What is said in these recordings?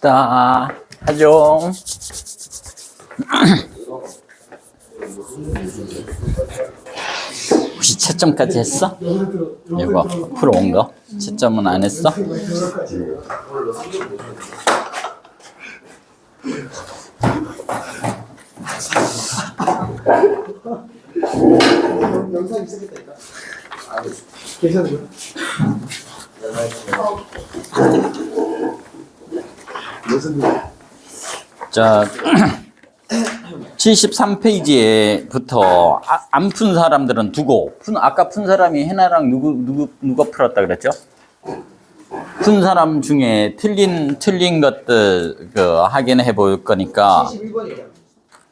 갑시다. 하죠. 혹시 채점까지 했어? 이거 앞으로 온 거? 채점은 안 했어? 영상이 시작했다니까. 괜찮은 거야? 무슨 일? 자, 73페이지에부터 안 푼 사람들은 두고, 아까 푼 사람이 해나랑 누가 풀었다 그랬죠? 푼 사람 중에 틀린 것들 확인해 볼 거니까. 71번이에요.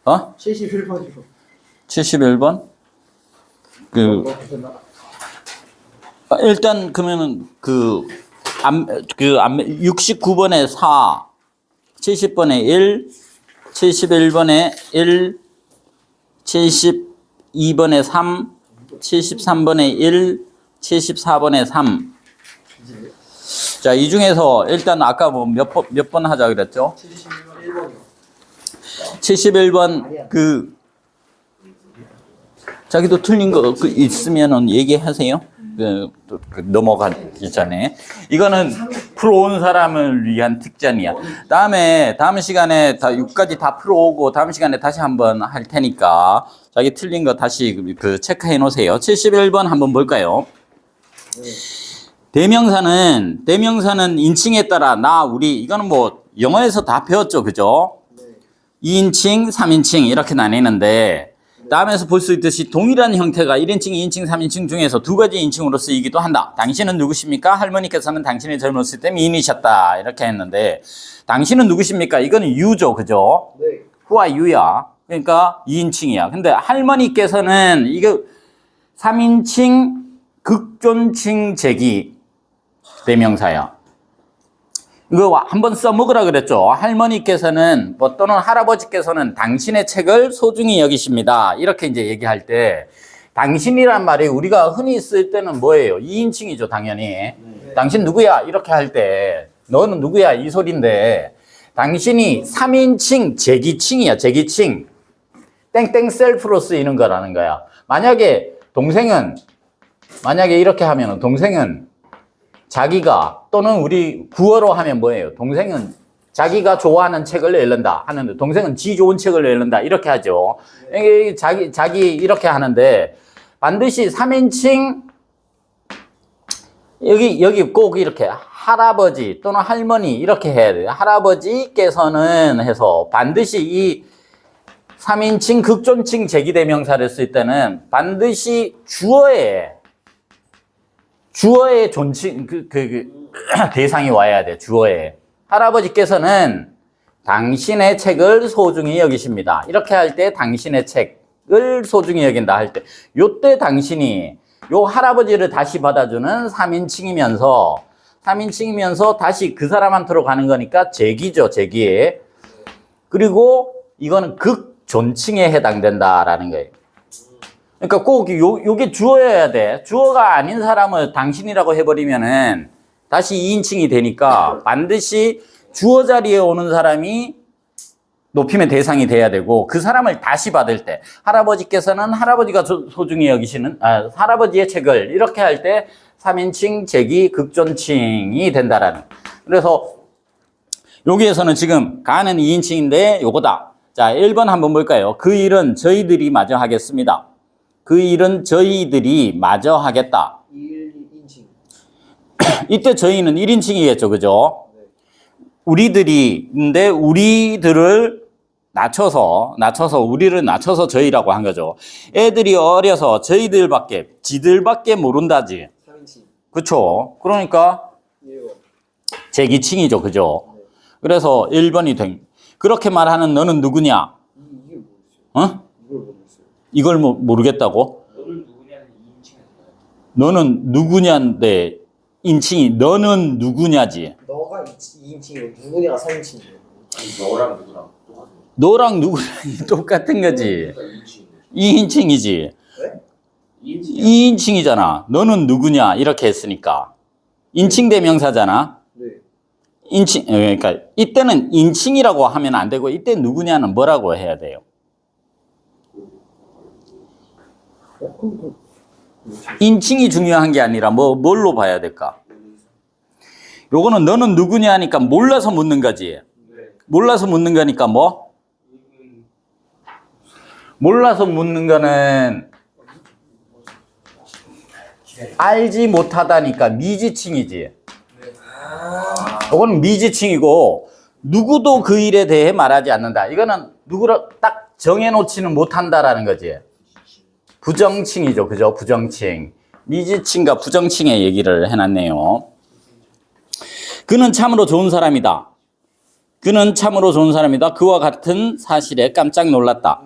어? 71번이요. 71번? 일단 그러면은 69번에 4, 70번에 1, 71번에 1, 72번에 3, 73번에 1, 74번에 3. 자, 이 중에서 일단 아까 뭐 몇 번 하자 그랬죠? 71번 자기도 틀린 거 있으면은 얘기하세요. 넘어가기 전에. 이거는 풀어온 사람을 위한 특전이야. 다음 시간에 다 6까지 다 풀어오고 다음 시간에 다시 한번 할 테니까 자기 틀린 거 다시 체크해 놓으세요. 71번 한번 볼까요? 대명사는 인칭에 따라 나, 우리, 이거는 뭐 영어에서 다 배웠죠. 그죠? 2인칭, 3인칭 이렇게 나뉘는데 다음에서 볼 수 있듯이 동일한 형태가 1인칭, 2인칭, 3인칭 중에서 두 가지 인칭으로 쓰이기도 한다. 당신은 누구십니까? 할머니께서는 당신이 젊었을 때 미인이셨다. 이렇게 했는데 당신은 누구십니까? 이거는 you죠. 그죠? 네. Who are you야. 그러니까 2인칭이야. 근데 할머니께서는 이거 3인칭 극존칭 제기 대명사야. 이거 한번 써먹으라 그랬죠. 할머니께서는 또는 할아버지께서는 당신의 책을 소중히 여기십니다. 이렇게 이제 얘기할 때 당신이란 말이 우리가 흔히 쓸 때는 뭐예요? 2인칭이죠, 당연히. 네. 당신 누구야? 이렇게 할 때 너는 누구야? 이 소리인데 당신이 3인칭 제기칭이야, 제기칭. 땡땡 셀프로 쓰이는 거라는 거야. 만약에 이렇게 하면은 동생은 자기가 또는 우리 구어로 하면 뭐예요? 동생은 자기가 좋아하는 책을 읽는다 하는데 동생은 지 좋은 책을 읽는다 이렇게 하죠. 자기 이렇게 하는데 반드시 3인칭 여기 꼭 이렇게 할아버지 또는 할머니 이렇게 해야 돼요. 할아버지께서는 해서 반드시 이 3인칭 극존칭 제기대명사를 쓸 때는 반드시 주어의 존칭, 대상이 와야 돼, 주어에. 할아버지께서는 당신의 책을 소중히 여기십니다. 이렇게 할 때 당신의 책을 소중히 여긴다 할 때, 요때 당신이, 요 할아버지를 다시 받아주는 3인칭이면서 다시 그 사람한테로 가는 거니까 제기죠, 제기에. 그리고 이거는 극존칭에 해당된다라는 거예요. 그러니까 꼭 요게 주어여야 돼. 주어가 아닌 사람을 당신이라고 해버리면은 다시 2인칭이 되니까 반드시 주어 자리에 오는 사람이 높임의 대상이 돼야 되고 그 사람을 다시 받을 때 할아버지께서는 할아버지가 소중히 여기시는 할아버지의 책을 이렇게 할 때 3인칭 제기 극존칭이 된다라는. 그래서 여기에서는 지금 가는 2인칭인데 요거다. 자, 1번 한번 볼까요? 그 일은 저희들이 마저 하겠습니다. 그 일은 저희들이 마저 하겠다. 1인칭. 이때 저희는 1인칭이겠죠. 그죠? 네. 우리들이인데 우리들을 낮춰서 우리를 낮춰서 저희라고 한 거죠. 애들이 어려서 지들밖에 모른다지. 3인칭. 그렇죠. 그러니까 제기칭이죠. 그죠? 네. 그래서 1번이 된. 그렇게 말하는 너는 누구냐? 이게 뭐였어요? 어? 이걸 모르겠다고? 너는 누구냐는 2인칭에서 너는 누구냐인데 인칭이 너는 누구냐지. 너가 2인칭이고 누구냐가 3인칭이에요. 너랑 누구랑 똑같은 거. 너랑 누구랑 똑같은 거지. 2인칭이지. 네? 2인칭이잖아. 너는 누구냐 이렇게 했으니까. 인칭 대명사잖아. 네. 인칭, 그러니까 이때는 인칭이라고 하면 안 되고 이때 누구냐는 뭐라고 해야 돼요? 인칭이 중요한 게 아니라 뭘로 봐야 될까? 요거는 너는 누구냐 하니까 몰라서 묻는 거지. 몰라서 묻는 거니까 뭐? 몰라서 묻는 거는 알지 못하다니까 미지칭이지. 이거는 미지칭이고 누구도 그 일에 대해 말하지 않는다. 이거는 누구를 딱 정해놓지는 못한다라는 거지. 부정칭이죠. 그죠? 부정칭. 미지칭과 부정칭의 얘기를 해놨네요. 그는 참으로 좋은 사람이다. 그는 참으로 좋은 사람이다. 그와 같은 사실에 깜짝 놀랐다.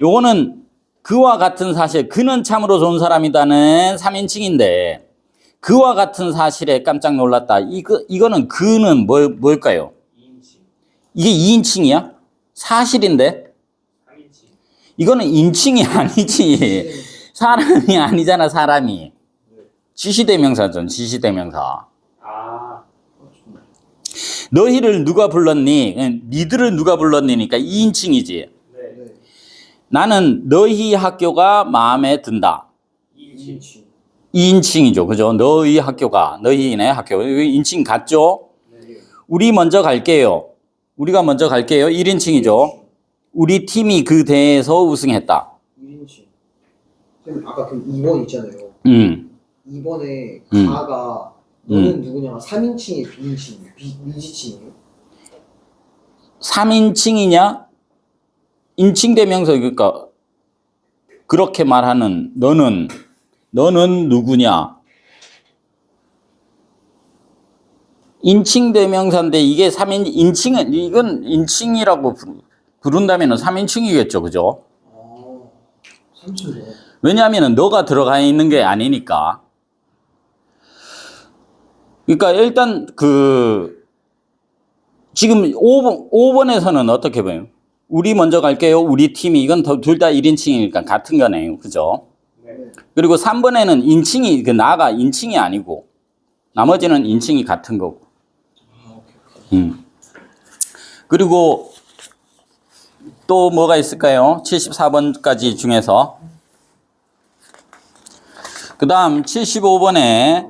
요거는 그와 같은 사실, 그는 참으로 좋은 사람이다는 3인칭인데 그와 같은 사실에 깜짝 놀랐다. 이거는 그는 뭘까요? 2인칭. 이게 2인칭이야? 사실인데? 3인칭. 이거는 인칭이 아니지. 사람이 아니잖아, 사람이. 지시대명사죠, 지시대명사. 아. 너희를 누가 불렀니? 니들을 누가 불렀니니까 2인칭이지. 네. 나는 너희 학교가 마음에 든다. 2인칭. 2인칭이죠. 그죠? 너희 학교가, 너희네 학교. 인칭 같죠? 네. 우리 먼저 갈게요. 우리가 먼저 갈게요. 1인칭이죠. 우리 팀이 그 대회에서 우승했다. 1인칭. 선생님 아까 그 2번 있잖아요. 2번에 가가 너는 누구냐가 3인칭이에요, 비인칭이에요, 미지칭이에요? 3인칭이냐? 인칭대명사, 그러니까 그렇게 말하는 너는 누구냐? 인칭대명사인데 이게 3인칭은 이건 인칭이라고 부른다면 3인칭이겠죠. 그죠? 아, 3인칭이요? 왜냐하면 너가 들어가 있는 게 아니니까. 그러니까 일단 지금 5번에서는 어떻게 봐요? 우리 먼저 갈게요. 우리 팀이 이건 둘 다 1인칭이니까 같은 거네요. 그죠? 네. 그리고 3번에는 인칭이 나가 인칭이 아니고 나머지는 인칭이 같은 거고. 그리고 또 뭐가 있을까요? 74번까지 중에서 그 다음 75번에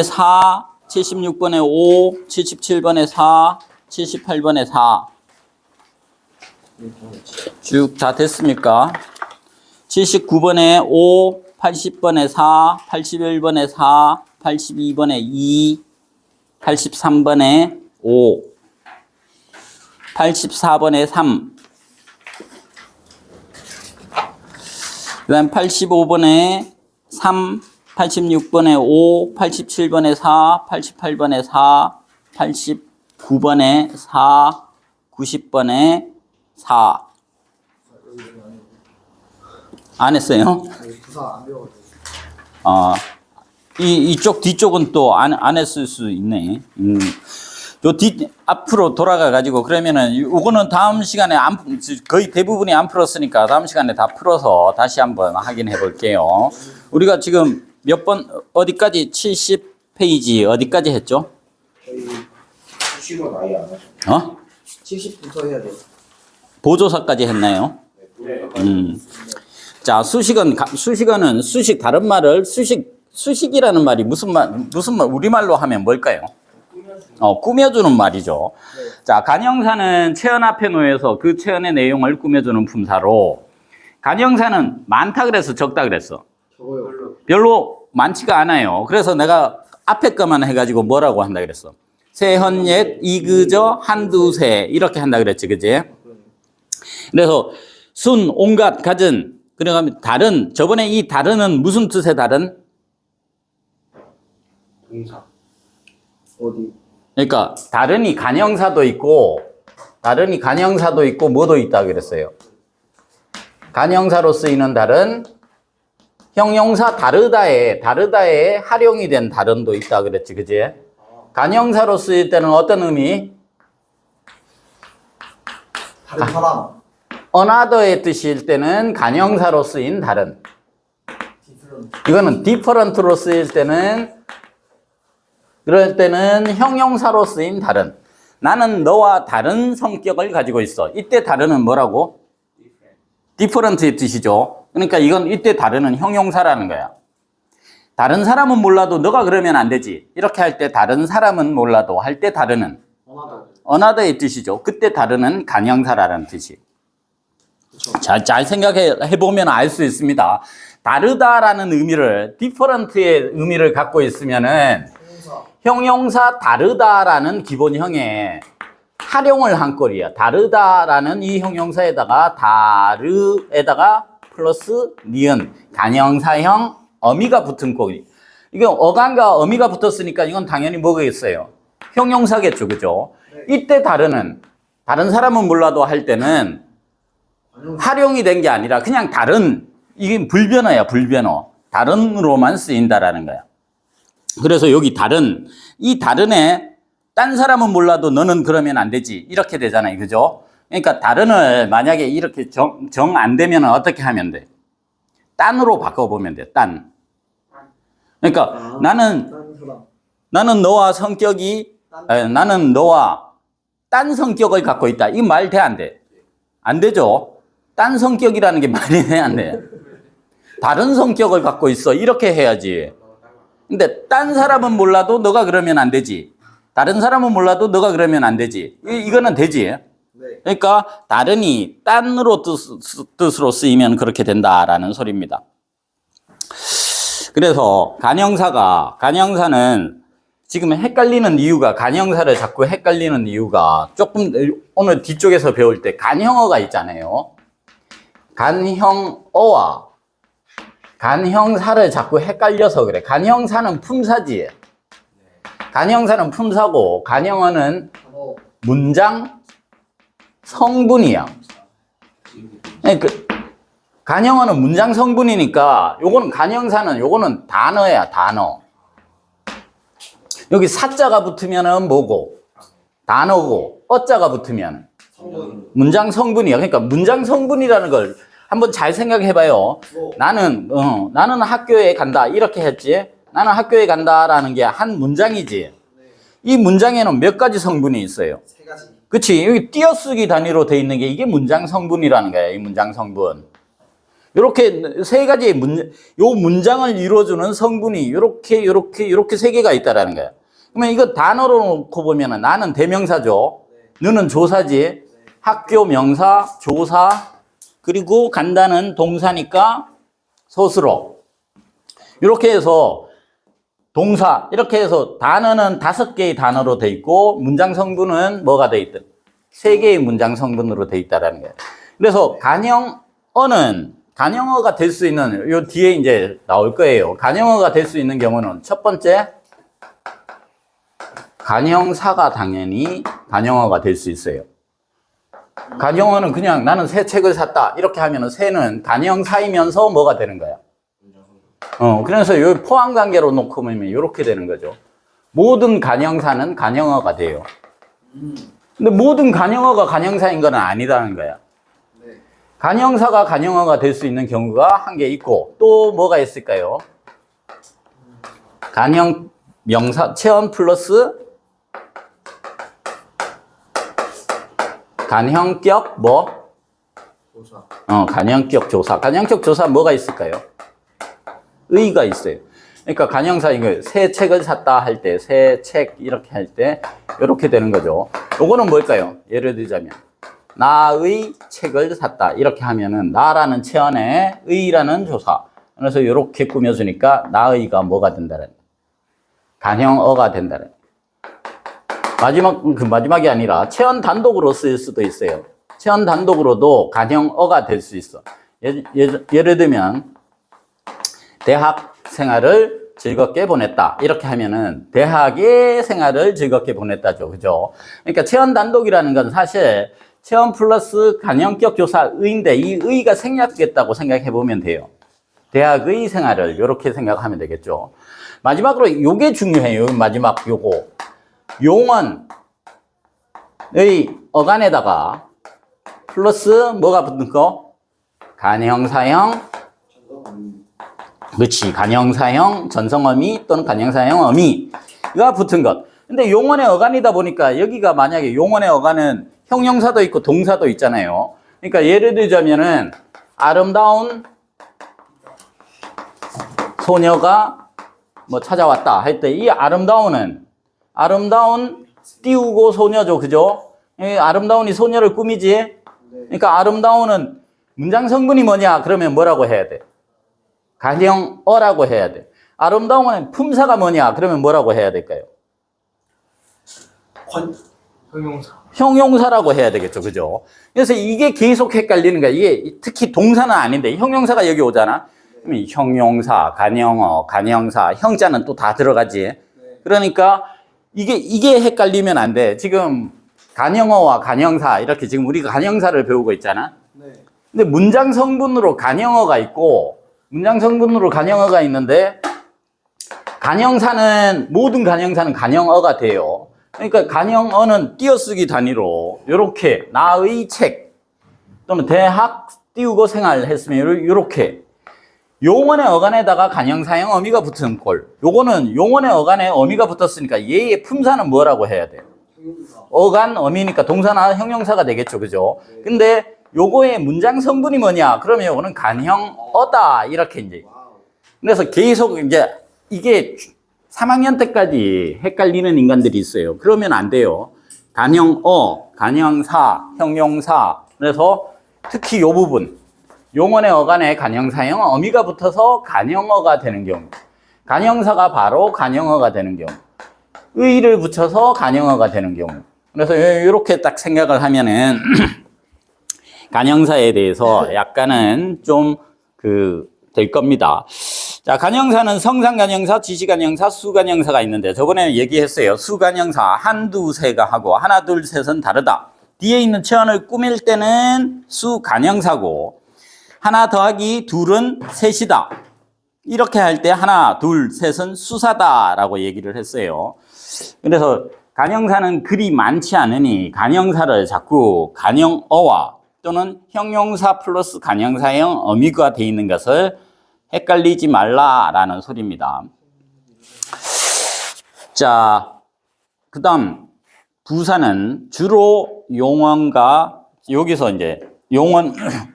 4, 76번에 5, 77번에 4, 78번에 4 쭉 다 됐습니까? 79번에 5, 80번에 4, 81번에 4, 82번에 2, 83번에 5, 84번에 3, 그 다음 85번에 3, 86번에 5, 87번에 4, 88번에 4, 89번에 4, 90번에 4. 안 했어요? 부사 안 배워가지고. 이쪽 뒤쪽은 또 안 했을 수 있네. 요 앞으로 돌아가가지고 그러면은 요거는 다음 시간에 거의 대부분이 안 풀었으니까 다음 시간에 다 풀어서 다시 한번 확인해 볼게요. 우리가 지금 몇 번, 어디까지 70페이지 어디까지 했죠? 저희 70은 아예 안 하죠. 70부터 해야 돼요. 보조사까지 했나요? 네. 자, 수식은 다른 말을 수식이라는 말이 무슨 말, 우리말로 하면 뭘까요? 꾸며주는 말이죠. 네. 자, 간형사는 체언 앞에 놓여서 그 체언의 내용을 꾸며주는 품사로 간형사는 많다 그랬어, 적다 그랬어? 저거요. 별로 많지가 않아요. 그래서 내가 앞에 것만 해가지고 뭐라고 한다 그랬어? 세헌, 옛, 이그저, 한두 세 이렇게 한다 그랬지, 그지? 그래서 순, 온갖, 갖은 그러면 다른, 저번에 이 다른은 무슨 뜻의 다른? 동사. 어디? 그러니까 다른이 간형사도 있고 뭐도 있다 그랬어요. 간형사로 쓰이는 다른, 형용사 다르다에 활용이 된 다른도 있다 그랬지, 그지? 간형사로 쓰일 때는 어떤 의미? 다른 사람. another의 뜻일 때는 간형사로 쓰인 다른. 디프런트. 이거는 different로 쓰일 때는 그럴 때는 형용사로 쓰인 다른. 나는 너와 다른 성격을 가지고 있어. 이때 다른은 뭐라고? different의 뜻이죠. 그러니까 이건 이때 다른은 형용사라는 거야. 다른 사람은 몰라도 너가 그러면 안 되지. 이렇게 할 때 다른 사람은 몰라도 할 때 다른은 another의 뜻이죠. 그때 다른은 간형사라는 뜻이. 잘 생각해 보면 알 수 있습니다. 다르다라는 의미를 different의 의미를 갖고 있으면은 형용사 다르다라는 기본형에 활용을 한 꼴이야. 다르다라는 이 형용사에다가 다르에다가 플러스 니은 간형사형 어미가 붙은 꼴이. 이게 어간과 어미가 붙었으니까 이건 당연히 뭐겠어요? 형용사겠죠, 그죠? 이때 다른 사람은 몰라도 할 때는 활용이 된 게 아니라 그냥 다른, 이게 불변어야, 불변어. 다른으로만 쓰인다라는 거야. 그래서 여기 다른, 이 다른에 딴 사람은 몰라도 너는 그러면 안 되지. 이렇게 되잖아요. 그죠? 그러니까 다른을 만약에 이렇게 정 안 되면 어떻게 하면 돼? 딴으로 바꿔보면 돼. 딴. 그러니까 나는 너와 성격이, 나는 너와 딴 성격을 갖고 있다. 이 말 돼, 안 돼? 안 되죠? 딴 성격이라는 게 말이 돼, 안 돼? 다른 성격을 갖고 있어. 이렇게 해야지. 근데 딴 사람은 몰라도 너가 그러면 안 되지. 다른 사람은 몰라도 너가 그러면 안 되지. 이거는 되지. 그러니까 다른이 딴으로 뜻으로 쓰이면 그렇게 된다라는 소리입니다. 그래서 간형사는 지금 헷갈리는 이유가, 간형사를 자꾸 헷갈리는 이유가 조금 오늘 뒤쪽에서 배울 때 간형어가 있잖아요. 간형어와 간형사를 자꾸 헷갈려서 그래. 간형사는 품사지. 간형사는 품사고 간형어는 문장 성분이야. 간형어는 문장 성분이니까 요거는 간형사는 요거는 단어야, 단어. 여기 사자가 붙으면은 뭐고? 단어고, 어자가 붙으면 문장 성분이야. 그러니까 문장 성분이라는 걸 한번 잘 생각해 봐요. 나는 학교에 간다. 이렇게 했지. 나는 학교에 간다라는 게 한 문장이지. 이 문장에는 몇 가지 성분이 있어요? 3가지. 그치? 여기 띄어쓰기 단위로 돼 있는 게 이게 문장 성분이라는 거야. 이 문장 성분. 요렇게 3가지의 요 문장을 이루어주는 성분이 요렇게 3개가 있다라는 거야. 그러면 이거 단어로 놓고 보면은 나는 대명사죠. 너는 조사지. 학교 명사, 조사, 그리고 간다는 동사니까 서술어. 이렇게 해서 동사, 이렇게 해서 단어는 5개의 단어로 돼 있고 문장 성분은 뭐가 돼 있든 3개의 문장 성분으로 돼 있다라는 거예요. 그래서 간형어가 될 수 있는, 요 뒤에 이제 나올 거예요. 간형어가 될 수 있는 경우는 첫 번째, 간형사가 당연히 간형어가 될 수 있어요. 간형어는 그냥 나는 새 책을 샀다. 이렇게 하면은 새는 간형사이면서 뭐가 되는 거야? 그래서 요 포함 관계로 놓고 보면 이렇게 되는 거죠. 모든 간형사는 간형어가 돼요. 근데 모든 간형어가 간형사인 건 아니라는 거야. 간형사가 간형어가 될 수 있는 경우가 한 개 있고, 또 뭐가 있을까요? 간형 명사 체언 플러스 간형격 조사. 간형격 조사. 간형격 조사 뭐가 있을까요? 의가 있어요. 그러니까 간형사 이거 새 책을 샀다 할 때, 새 책 이렇게 할 때 이렇게 되는 거죠. 요거는 뭘까요? 예를 들자면 나의 책을 샀다 이렇게 하면은 나라는 체언에 의라는 조사. 그래서 이렇게 꾸며주니까 나의가 뭐가 된다는 간형어가 된다는. 마지막이 아니라 체언 단독으로 쓰일 수도 있어요. 체언 단독으로도 간형어가 될 수 있어. 예를 들면 대학 생활을 즐겁게 보냈다. 이렇게 하면은 대학의 생활을 즐겁게 보냈다죠. 그죠? 그러니까 체언 단독이라는 건 사실 체언 플러스 간형격 조사 의인데 이 의가 생략됐다고 생각해 보면 돼요. 대학의 생활을 이렇게 생각하면 되겠죠. 마지막으로 요게 중요해요. 마지막 요거. 용언의 어간에다가 플러스 뭐가 붙는 거? 간형사형. 그렇지. 간형사형 전성어미 또는 간형사형 어미. 붙은 것. 근데 용언의 어간이다 보니까 여기가 만약에 용언의 어간은 형용사도 있고 동사도 있잖아요. 그러니까 예를 들자면은 아름다운 소녀가 뭐 찾아왔다 할 때 이 아름다운은 아름다운 띄우고 소녀죠. 그죠? 이 아름다운이 소녀를 꾸미지? 그러니까 아름다운은 문장 성분이 뭐냐? 그러면 뭐라고 해야 돼? 가령어라고 해야 돼. 아름다운은 품사가 뭐냐? 그러면 뭐라고 해야 될까요? 형용사. 형용사라고 해야 되겠죠. 그죠? 그래서 이게 계속 헷갈리는 거야. 이게 특히 동사는 아닌데 형용사가 여기 오잖아. 그럼 형용사, 간영어, 간형사, 형자는 또 다 들어가지. 그러니까 이게 헷갈리면 안 돼. 지금 간영어와 간형사 이렇게 지금 우리가 간형사를 배우고 있잖아. 근데 문장 성분으로 간영어가 있고 문장 성분으로 간영어가 있는데 간형사는 모든 간형사는 간영어가 돼요. 그러니까 간영어는 띄어쓰기 단위로 이렇게 나의 책 또는 대학 띄우고 생활했으면 이렇게 용언의 어간에다가 간형사형 어미가 붙은 꼴. 요거는 용언의 어간에 어미가 붙었으니까 얘의 품사는 뭐라고 해야 돼? 어간 어미니까 동사나 형용사가 되겠죠. 그죠? 근데 요거의 문장 성분이 뭐냐? 그러면 요거는 간형어다. 이렇게 이제. 그래서 계속 이제 이게 3학년 때까지 헷갈리는 인간들이 있어요. 그러면 안 돼요. 간형어, 간형사, 형용사. 그래서 특히 요 부분. 용언의 어간에 간형사형 어미가 붙어서 간형어가 되는 경우. 간형사가 바로 간형어가 되는 경우. 의를 붙여서 간형어가 되는 경우. 그래서 이렇게 딱 생각을 하면은 간형사에 대해서 약간은 좀 될 겁니다. 자, 간형사는 성상간형사, 지시간형사, 수간형사가 있는데 저번에 얘기했어요. 수간형사 한두 세가 하고 하나 둘 셋은 다르다. 뒤에 있는 체언을 꾸밀 때는 수간형사고 하나 더하기 둘은 셋이다. 이렇게 할 때 하나 둘 셋은 수사다라고 얘기를 했어요. 그래서 간형사는 그리 많지 않으니 간형사를 자꾸 간형어와 또는 형용사 플러스 간형사형 어미가 돼 있는 것을 헷갈리지 말라라는 소리입니다. 자, 그 다음 부사는 주로 용언과 여기서 이제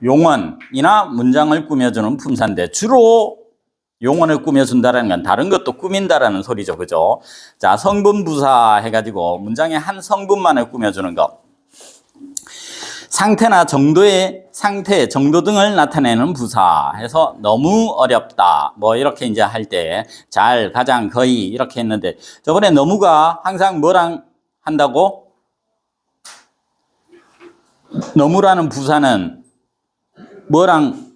용언이나 문장을 꾸며주는 품사인데 주로 용언을 꾸며준다는 건 다른 것도 꾸민다라는 소리죠. 그죠? 자, 성분부사 해가지고 문장의 한 성분만을 꾸며주는 것. 상태나 정도의 상태, 정도 등을 나타내는 부사 해서 너무 어렵다. 뭐 이렇게 이제 할 때 잘, 가장, 거의 이렇게 했는데 저번에 너무가 항상 뭐랑 한다고? 너무라는 부사는 뭐랑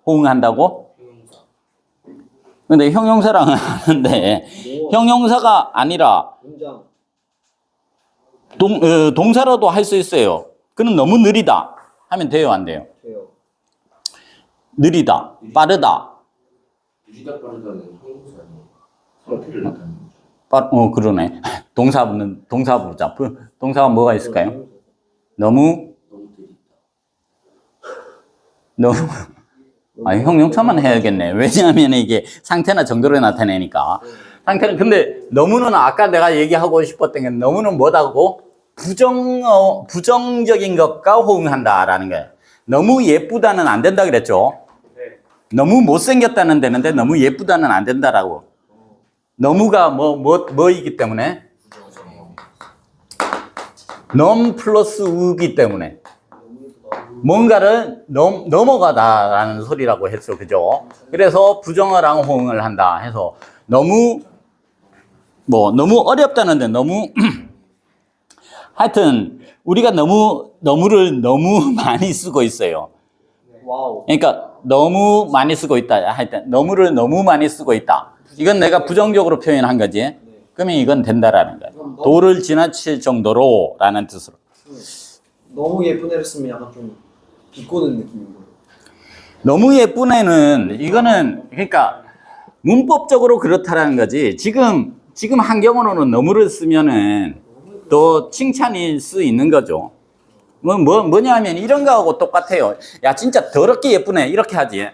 호응한다고? 근데 형용사랑 하는데 형용사가 아니라 동사로도 할 수 있어요. 그는 너무 느리다 하면 돼요, 안 돼요? 돼요. 느리다, 빠르다. 느리다 빠르다는 형용사는 상태를 나타내는 거죠. 그러네. 동사부자. 동사가 뭐가 있을까요? 너무 형용사만 해야겠네. 왜냐하면 이게 상태나 정도를 나타내니까. 상태는, 근데 너무는 아까 내가 얘기하고 싶었던 게 너무는 뭐다고? 부정적인 것과 호응한다라는 거예요. 너무 예쁘다는 안 된다 그랬죠? 너무 못생겼다는 되는데 너무 예쁘다는 안 된다라고. 너무가 뭐이기 때문에? 넘 플러스 우기 때문에. 뭔가를 넘어가다라는 소리라고 했어. 그죠? 그래서 부정어랑 호응을 한다 해서 너무 어렵다는데 너무 하여튼 우리가 너무를 너무 많이 쓰고 있어요. 와우. 그러니까 너무 많이 쓰고 있다. 하여튼 너무를 너무 많이 쓰고 있다. 이건 내가 부정적으로 표현한 거지. 그러면 이건 된다라는 거야. 도를 지나칠 정도로라는 뜻으로. 너무 예쁜 애를 쓰면 약간 좀 비꼬는 느낌인 거예요. 너무 예쁜 애는 이거는 그러니까 문법적으로 그렇다라는 거지. 지금 한경어로는 너무를 쓰면은 또 칭찬일 수 있는 거죠. 뭐냐면 이런 거하고 똑같아요. 야, 진짜 더럽게 예쁘네. 이렇게 하지.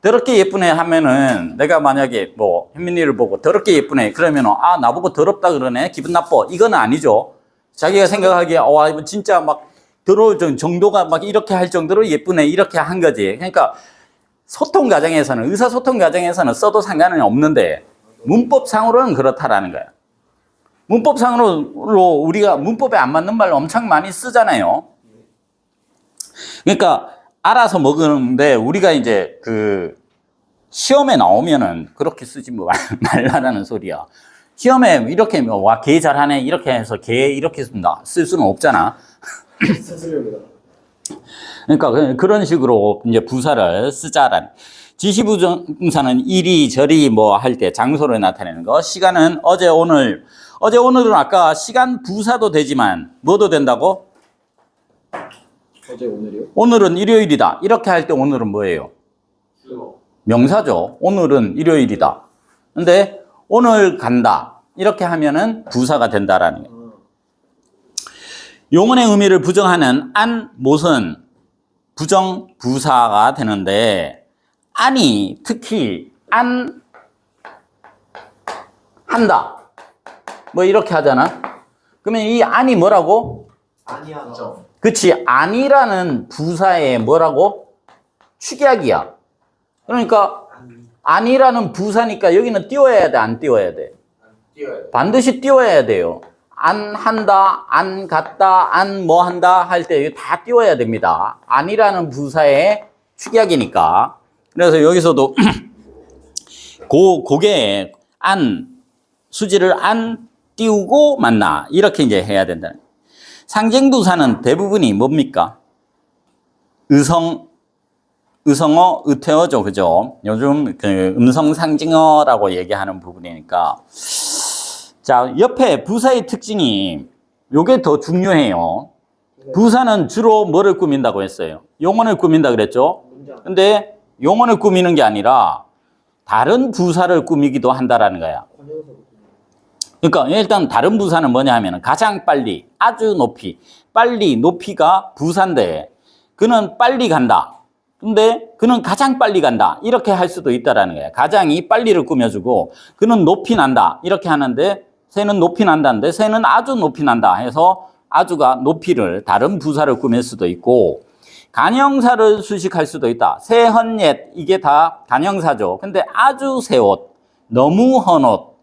더럽게 예쁘네 하면은 내가 만약에 뭐 현민이를 보고 더럽게 예쁘네 그러면은 아 나보고 더럽다 그러네 기분 나빠 이건 아니죠. 자기가 생각하기에 와 이거 진짜 막 더러울 정도가 막 이렇게 할 정도로 예쁘네 이렇게 한 거지. 그러니까 소통 과정에서는 의사소통 과정에서는 써도 상관은 없는데 문법상으로는 그렇다라는 거야. 문법상으로 우리가 문법에 안 맞는 말 엄청 많이 쓰잖아요. 그러니까 알아서 먹는데 우리가 이제 그 시험에 나오면은 그렇게 쓰지 뭐 말라라는 소리야. 시험에 이렇게 와 개 잘하네 이렇게 해서 개 이렇게 쓸 수는 없잖아. 그러니까 그런 식으로 이제 부사를 쓰자라는. 지시부정사는 이리저리 뭐 할 때 장소를 나타내는 거. 시간은 어제 오늘. 어제 오늘은 아까 시간 부사도 되지만 뭐도 된다고? 어제 오늘이요? 오늘은 일요일이다. 이렇게 할 때 오늘은 뭐예요? 명사죠. 오늘은 일요일이다. 근데 오늘 간다. 이렇게 하면은 부사가 된다라는 거예요. 용언의 의미를 부정하는 안, 못은 부정 부사가 되는데 안이 특히 안 한다. 뭐 이렇게 하잖아. 그러면 이 안이 뭐라고? 아니야죠. 그치. 안이라는 부사의 뭐라고? 축약이야. 그러니까 안이라는 부사니까 여기는 띄워야 돼, 안 띄워야 돼? 뛰어요. 반드시 띄워야 돼요. 안 한다, 안 갔다, 안 뭐 한다 할 때 다 띄워야 됩니다. 안이라는 부사의 축약이니까. 그래서 여기서도 고개에 안, 수지를 안 띄우고 만나. 이렇게 이제 해야 된다. 상징부사는 대부분이 뭡니까? 의성어, 의태어죠. 그죠? 요즘 그 음성상징어라고 얘기하는 부분이니까. 자, 옆에 부사의 특징이 요게 더 중요해요. 부사는 주로 뭐를 꾸민다고 했어요? 용언을 꾸민다 그랬죠? 근데 용언을 꾸미는 게 아니라 다른 부사를 꾸미기도 한다라는 거야. 그러니까 일단 다른 부사는 뭐냐 하면 가장 빨리, 아주 높이, 빨리, 높이가 부사인데 그는 빨리 간다. 근데 그는 가장 빨리 간다. 이렇게 할 수도 있다라는 거야. 가장이 빨리를 꾸며주고 그는 높이 난다. 이렇게 하는데 새는 높이 난다는데 새는 아주 높이 난다 해서 아주가 높이를 다른 부사를 꾸밀 수도 있고 간형사를 수식할 수도 있다. 새, 헌, 옛 이게 다 간형사죠. 근데 아주 새 옷, 너무 헌 옷.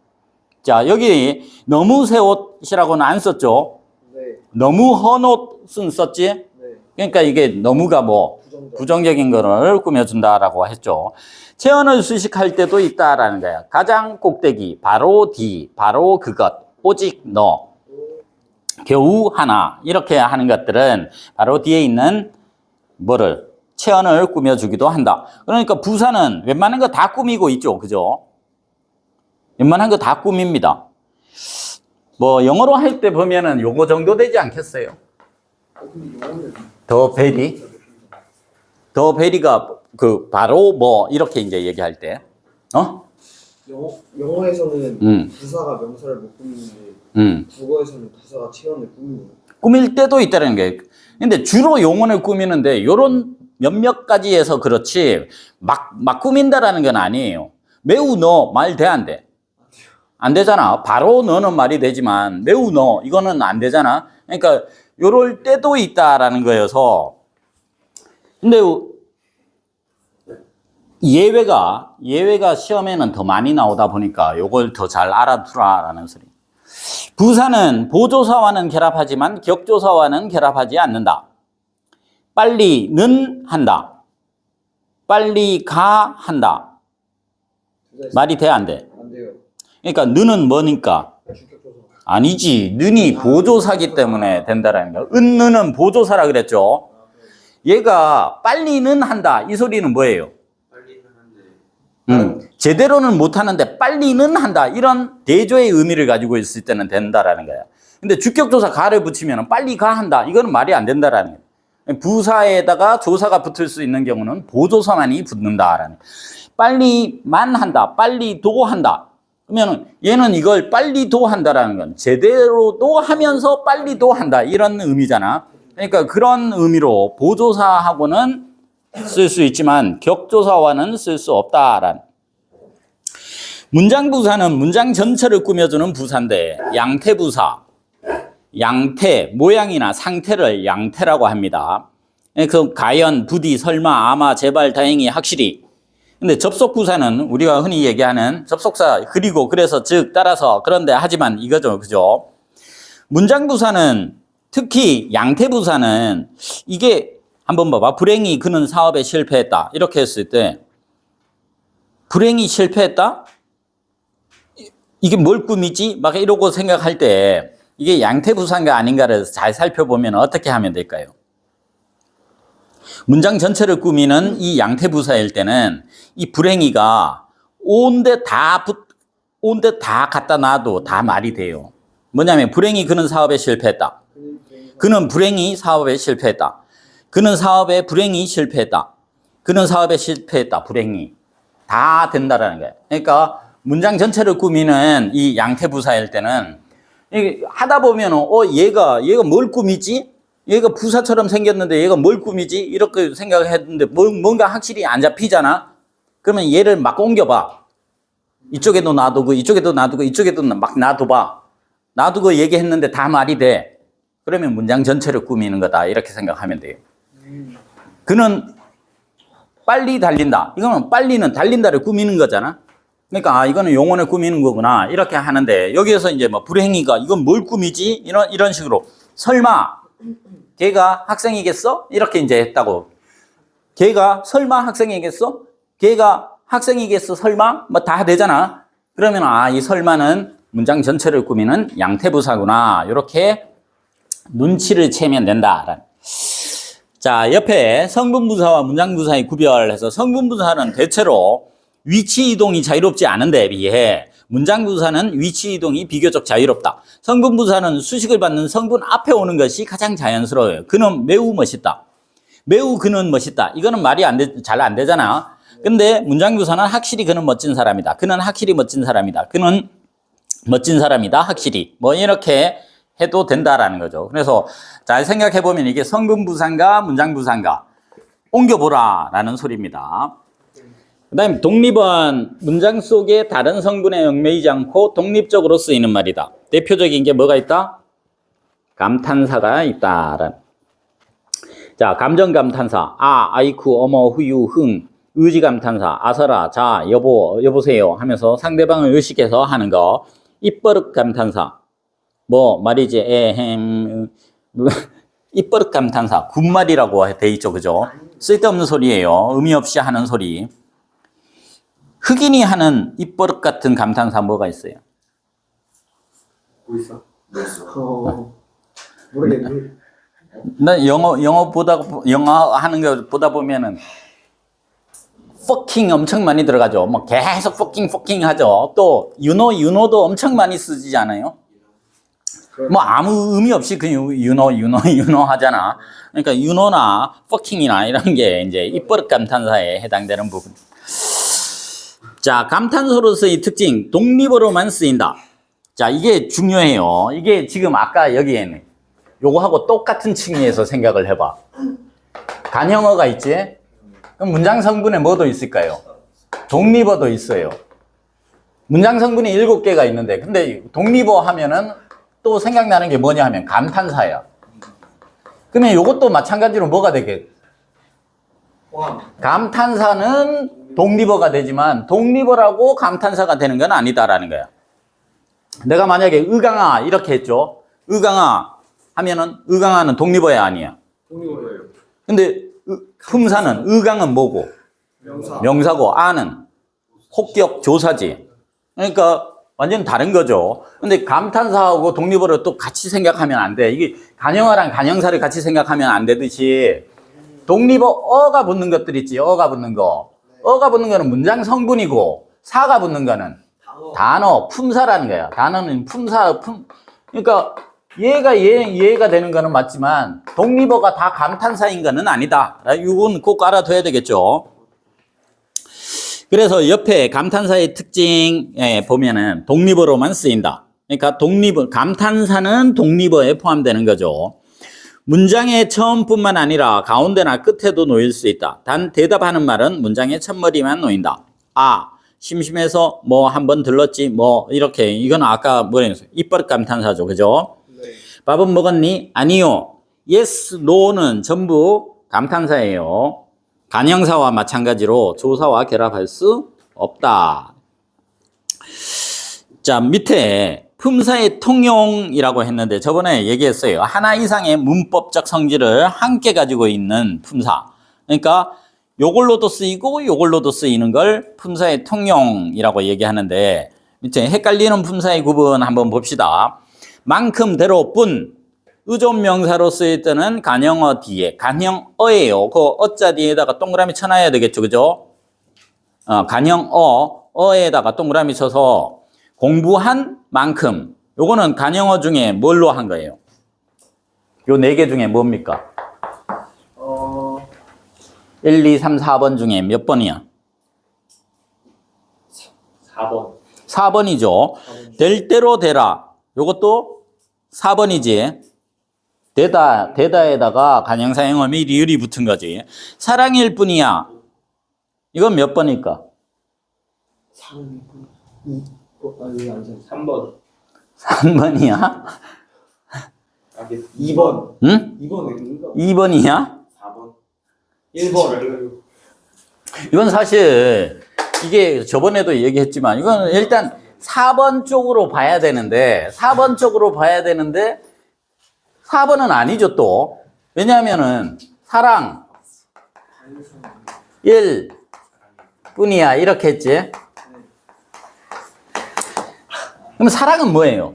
자 여기 너무 새 옷이라고는 안 썼죠. 네. 너무 헌 옷은 썼지. 네. 그러니까 이게 너무가 뭐 부정적인 거를 꾸며준다라고 했죠. 체언을 수식할 때도 있다라는 거야. 가장 꼭대기, 바로 뒤, 바로 그것, 오직 너, 겨우 하나 이렇게 하는 것들은 바로 뒤에 있는 뭐를 체언을 꾸며주기도 한다. 그러니까 부사는 웬만한 거 다 꾸미고 있죠, 그죠? 웬만한 거 다 꾸밉니다. 뭐 영어로 할 때 보면은 요거 정도 되지 않겠어요? 더 베리? 더 베리가 그 바로 뭐 이렇게 이제 얘기할 때, 영어에서는 부사가 명사를 못 꾸미는데 국어에서는 부사가 체언을 꾸미는. 꾸밀 때도 있다는 게. 근데 주로 용언을 꾸미는데 요런 몇몇 가지에서 그렇지 막 꾸민다라는 건 아니에요. 매우 너 말 돼 안 돼? 안 되잖아. 바로 너는 말이 되지만 매우 너 이거는 안 되잖아. 그러니까 요럴 때도 있다라는 거여서. 근데 예외가 시험에는 더 많이 나오다 보니까 요걸 더 잘 알아두라라는 소리. 부사는 보조사와는 결합하지만 격조사와는 결합하지 않는다. 빨리는 한다. 빨리 가 한다. 말이 돼 안 돼? 안 돼요. 그러니까 는은 뭐니까? 아니지. 는이 보조사기 때문에 된다라는 거. 은는은 보조사라 그랬죠. 얘가 빨리는 한다. 이 소리는 뭐예요? 제대로는 못하는데 빨리는 한다. 이런 대조의 의미를 가지고 있을 때는 된다라는 거야. 근데 주격조사 가를 붙이면 빨리 가 한다. 이거는 말이 안 된다라는 거야. 부사에다가 조사가 붙을 수 있는 경우는 보조사만이 붙는다라는 거야. 빨리만 한다. 빨리도 한다. 그러면 얘는 이걸 빨리도 한다라는 건 제대로도 하면서 빨리도 한다. 이런 의미잖아. 그러니까 그런 의미로 보조사하고는 쓸 수 있지만 격조사와는 쓸 수 없다라는. 문장부사는 문장 전체를 꾸며주는 부사인데 양태부사, 양태, 모양이나 상태를 양태라고 합니다. 그 과연, 부디, 설마, 아마, 제발, 다행히, 확실히. 근데 접속부사는 우리가 흔히 얘기하는 접속사, 그리고, 그래서, 즉, 따라서, 그런데, 하지만 이거죠. 그죠? 문장부사는 특히 양태부사는 이게 한번 봐봐. 불행히 그는 사업에 실패했다. 이렇게 했을 때 불행히 실패했다? 이게 뭘 꾸미지? 막 이러고 생각할 때 이게 양태부사인가 아닌가를 잘 살펴보면 어떻게 하면 될까요? 문장 전체를 꾸미는 이 양태부사일 때는 이 불행히가 온데 다 갖다 놔도 다 말이 돼요. 뭐냐면 불행히 그는 사업에 실패했다. 그는 불행히 사업에 실패했다. 그는 사업에 불행히 실패했다. 그는 사업에 실패했다. 불행히. 다 된다라는 거예요. 그러니까 문장 전체를 꾸미는 이 양태부사일 때는 하다 보면 얘가 뭘 꾸미지? 얘가 부사처럼 생겼는데 얘가 뭘 꾸미지? 이렇게 생각을 했는데 뭔가 확실히 안 잡히잖아? 그러면 얘를 막 옮겨봐. 이쪽에도 놔두고 이쪽에도 놔두고 이쪽에도 막 놔둬봐. 놔두고 얘기했는데 다 말이 돼. 그러면 문장 전체를 꾸미는 거다. 이렇게 생각하면 돼요. 그는 빨리 달린다. 이거는 빨리는 달린다를 꾸미는 거잖아. 그러니까 이거는 용언을 꾸미는 거구나. 이렇게 하는데 여기에서 이제 뭐 불행히가 이건 뭘 꾸미지? 이런 식으로 설마 걔가 학생이겠어? 이렇게 이제 했다고. 걔가 설마 학생이겠어? 걔가 학생이겠어? 설마? 뭐 다 되잖아. 그러면 이 설마는 문장 전체를 꾸미는 양태부사구나. 이렇게 눈치를 채면 된다. 자, 옆에 성분부사와 문장부사의 구별해서 성분부사는 대체로 위치 이동이 자유롭지 않은 데 비해 문장부사는 위치 이동이 비교적 자유롭다. 성분부사는 수식을 받는 성분 앞에 오는 것이 가장 자연스러워요. 그는 매우 멋있다. 매우 그는 멋있다. 이거는 말이 잘 안 되잖아. 근데 문장부사는 확실히 그는 멋진 사람이다. 그는 확실히 멋진 사람이다. 그는 멋진 사람이다. 확실히. 뭐 이렇게 해도 된다라는 거죠. 그래서 잘 생각해 보면 이게 성분부사인가 문장부사인가 옮겨보라 라는 소리입니다. 그 다음에 독립은 문장 속에 다른 성분에 얽매이지 않고 독립적으로 쓰이는 말이다. 대표적인 게 뭐가 있다? 감탄사가 있다. 자, 감정감탄사. 아이쿠, 어머, 후유, 흥. 의지감탄사. 아서라, 자, 여보세요 하면서 상대방을 의식해서 하는 거. 입버릇 감탄사. 뭐 말이지, 입버릇 감탄사. 군말이라고 돼 있죠. 그죠? 쓸데없는 소리예요. 의미 없이 하는 소리. 흑인이 하는 입버릇 같은 감탄사 뭐가 있어요? 뭐 있어? 모르겠네. 난 영어 하는 거 보다 보면은 fucking 엄청 많이 들어가죠. 뭐 계속 fucking 하죠. 또 you know도 엄청 많이 쓰지 않아요? 뭐 아무 의미 없이 그냥 you know 하잖아. 그러니까 you know나 fucking이나 이런 게 이제 입버릇 감탄사에 해당되는 부분. 자, 감탄사로서의 특징, 독립어로만 쓰인다. 자, 이게 중요해요. 이게 지금 아까 여기에는 요거하고 똑같은 층위에서 생각을 해봐. 간형어가 있지? 그럼 문장 성분에 뭐도 있을까요? 독립어도 있어요. 문장 성분이 7개가 있는데, 근데 독립어 하면은 또 생각나는 게 뭐냐 하면 감탄사야. 그러면 요것도 마찬가지로 뭐가 되겠? 감탄사는 독립어가 되지만 독립어라고 감탄사가 되는 건 아니다라는 거야. 내가 만약에 의강아 이렇게 했죠. 의강아 하면은 의강아는 독립어야 아니야? 독립어예요. 근데 품사는 의강은 뭐고? 명사고 아는 혹격 조사지. 그러니까 완전 다른 거죠. 근데 감탄사하고 독립어를 또 같이 생각하면 안 돼. 이게 간형어랑 간형사를 같이 생각하면 안 되듯이 독립어 어가 붙는 것들 있지. 어가 붙는 거. 어가 붙는 거는 문장 성분이고 사가 붙는 거는 단어, 품사라는 거야. 단어는 품사, 그러니까 얘가 되는 거는 맞지만 독립어가 다 감탄사인 거는 아니다. 이건 꼭 알아둬야 되겠죠. 그래서 옆에 감탄사의 특징에 보면은 독립어로만 쓰인다. 그러니까 감탄사는 독립어에 포함되는 거죠. 문장의 처음뿐만 아니라 가운데나 끝에도 놓일 수 있다. 단 대답하는 말은 문장의 첫머리만 놓인다. 아, 심심해서 뭐 한번 들렀지 뭐 이렇게. 이건 아까 뭐랬어요? 입버릇 감탄사죠. 그죠? 네. 밥은 먹었니? 아니요. yes, no는 전부 감탄사예요. 간형사와 마찬가지로 조사와 결합할 수 없다. 자, 밑에 품사의 통용이라고 했는데 저번에 얘기했어요. 하나 이상의 문법적 성질을 함께 가지고 있는 품사. 그러니까 요걸로도 쓰이고 요걸로도 쓰이는 걸 품사의 통용이라고 얘기하는데 밑에 헷갈리는 품사의 구분 한번 봅시다. 만큼, 대로, 뿐. 의존명사로 쓰일 때는 간형어 뒤에, 간형어예요. 그 어자 뒤에다가 동그라미 쳐놔야 되겠죠. 그죠? 간형어에다가 동그라미 쳐서 공부한 만큼. 요거는 간형어 중에 뭘로 한 거예요? 요 4개 중에 뭡니까? 1, 2, 3, 4번 중에 몇 번이야? 4번. 4번이죠. 될 대로 되라. 요것도 4번이지. 되다에다가 간형사형어 리을이 붙은 거지. 사랑일 뿐이야. 이건 몇 번일까? 3번. 3번이야? 2번. 응? 2번. 2번이야? 4번. 1번. 이건 사실 이게 저번에도 얘기했지만 이건 일단 4번 쪽으로 봐야 되는데 4번은 아니죠 또. 왜냐하면은 사랑 1 뿐이야 이렇게 했지. 그럼 사랑은 뭐예요?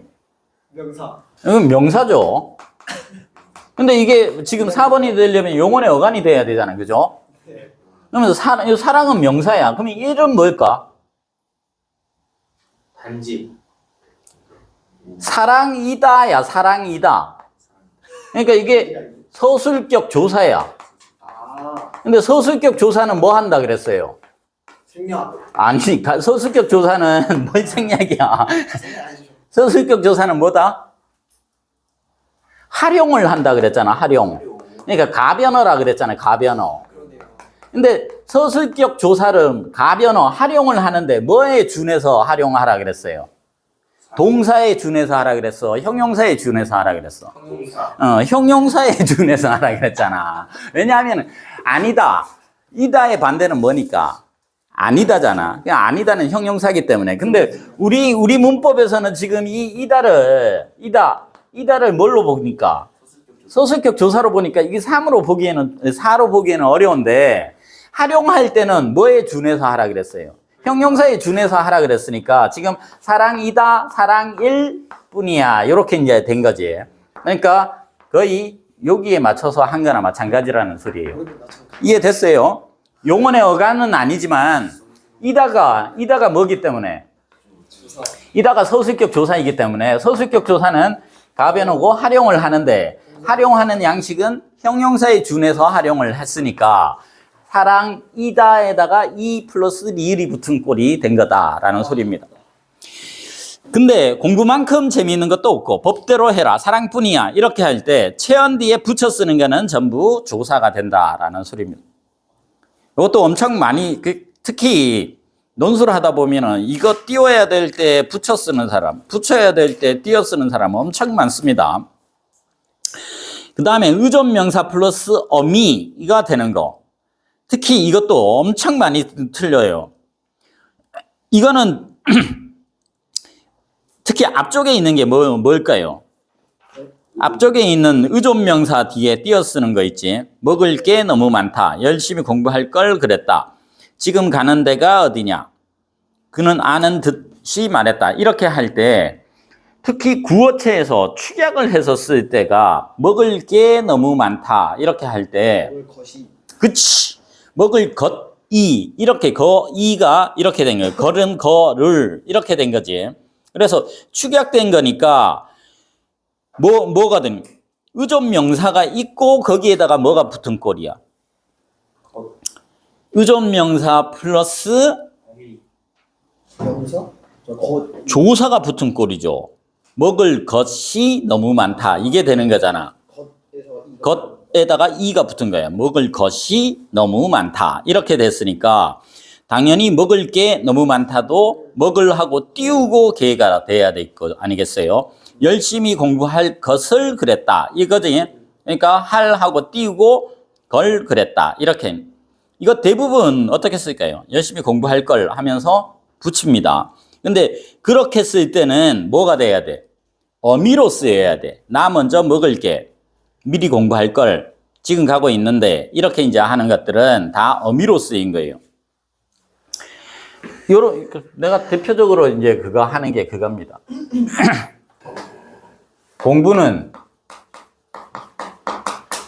명사. 이건 명사죠. 근데 이게 지금 4번이 되려면 용언의 어간이 돼야 되잖아요. 그죠? 그러면 사랑은 명사야. 그러면 1은 뭘까? 단지. 사랑이다야, 사랑이다. 그러니까 이게 서술격 조사야. 근데 서술격 조사는 뭐 한다 그랬어요? 생략. 아니, 서술격 조사는 뭘 생략이야. 서술격 조사는 뭐다? 활용을 한다 그랬잖아, 활용. 그러니까 가변어라 그랬잖아요, 가변어. 근데 서술격 조사를 가변어, 활용을 하는데 뭐에 준해서 활용하라 그랬어요? 동사에 준해서 하라 그랬어? 형용사에 준해서 하라 그랬어? 형용사에 준해서 하라 그랬잖아. 왜냐하면 아니다. 이다의 반대는 뭐니까? 아니다잖아. 그냥 아니다는 형용사이기 때문에. 근데 우리 문법에서는 지금 이 이다를 뭘로 보니까? 서술격 조사로 보니까 이게 4로 보기에는 어려운데 활용할 때는 뭐에 준해서 하라 그랬어요? 형용사에 준해서 하라 그랬으니까 지금 사랑이다, 사랑일 뿐이야. 이렇게 이제 된 거지. 그러니까 거의 여기에 맞춰서 한 거나 마찬가지라는 소리예요. 이해됐어요? 용언의 어간은 아니지만 이다가 뭐기 때문에? 이다가 서술격 조사이기 때문에 서술격 조사는 가변어고 활용을 하는데 활용하는 양식은 형용사에 준해서 활용을 했으니까 사랑이다에다가 이 플러스 리을이 붙은 꼴이 된 거다라는 소리입니다. 근데 공부만큼 재미있는 것도 없고 법대로 해라 사랑뿐이야 이렇게 할 때 체언 뒤에 붙여 쓰는 거는 전부 조사가 된다라는 소리입니다. 이것도 엄청 많이 특히 논술을 하다 보면은 이거 띄워야 될 때 붙여 쓰는 사람, 붙여야 될 때 띄어 쓰는 사람 엄청 많습니다. 그 다음에 의존명사 플러스 어미가 되는 거. 특히 이것도 엄청 많이 틀려요. 이거는 특히 앞쪽에 있는 게 뭘까요? 앞쪽에 있는 의존명사 뒤에 띄어 쓰는 거 있지. 먹을 게 너무 많다. 열심히 공부할 걸 그랬다. 지금 가는 데가 어디냐? 그는 아는 듯이 말했다. 이렇게 할 때 특히 구어체에서 축약을 해서 쓸 때가 먹을 게 너무 많다. 이렇게 할 때 그치. 먹을 것이 이렇게 거이가 이렇게 된 거예요. 걸은 거를 이렇게 된 거지. 그래서 축약된 거니까 뭐가 된 의존명사가 있고 거기에다가 뭐가 붙은 꼴이야. 의존명사 플러스 조사가 붙은 꼴이죠. 먹을 것이 너무 많다. 이게 되는 거잖아. 것에다가 이가 붙은 거예요. 먹을 것이 너무 많다. 이렇게 됐으니까 당연히 먹을 게 너무 많다도 먹을 하고 띄우고 개가 돼야 될 거 아니겠어요? 열심히 공부할 것을 그랬다. 이거지. 그러니까 할 하고 띄우고 걸 그랬다. 이렇게. 이거 대부분 어떻게 쓸까요? 열심히 공부할 걸 하면서 붙입니다. 근데 그렇게 쓸 때는 뭐가 돼야 돼? 어미로 쓰여야 돼. 나 먼저 먹을 게 미리 공부할 걸 지금 가고 있는데 이렇게 이제 하는 것들은 다 어미로 쓰인 거예요. 내가 대표적으로 이제 그거 하는 게 그겁니다. 공부는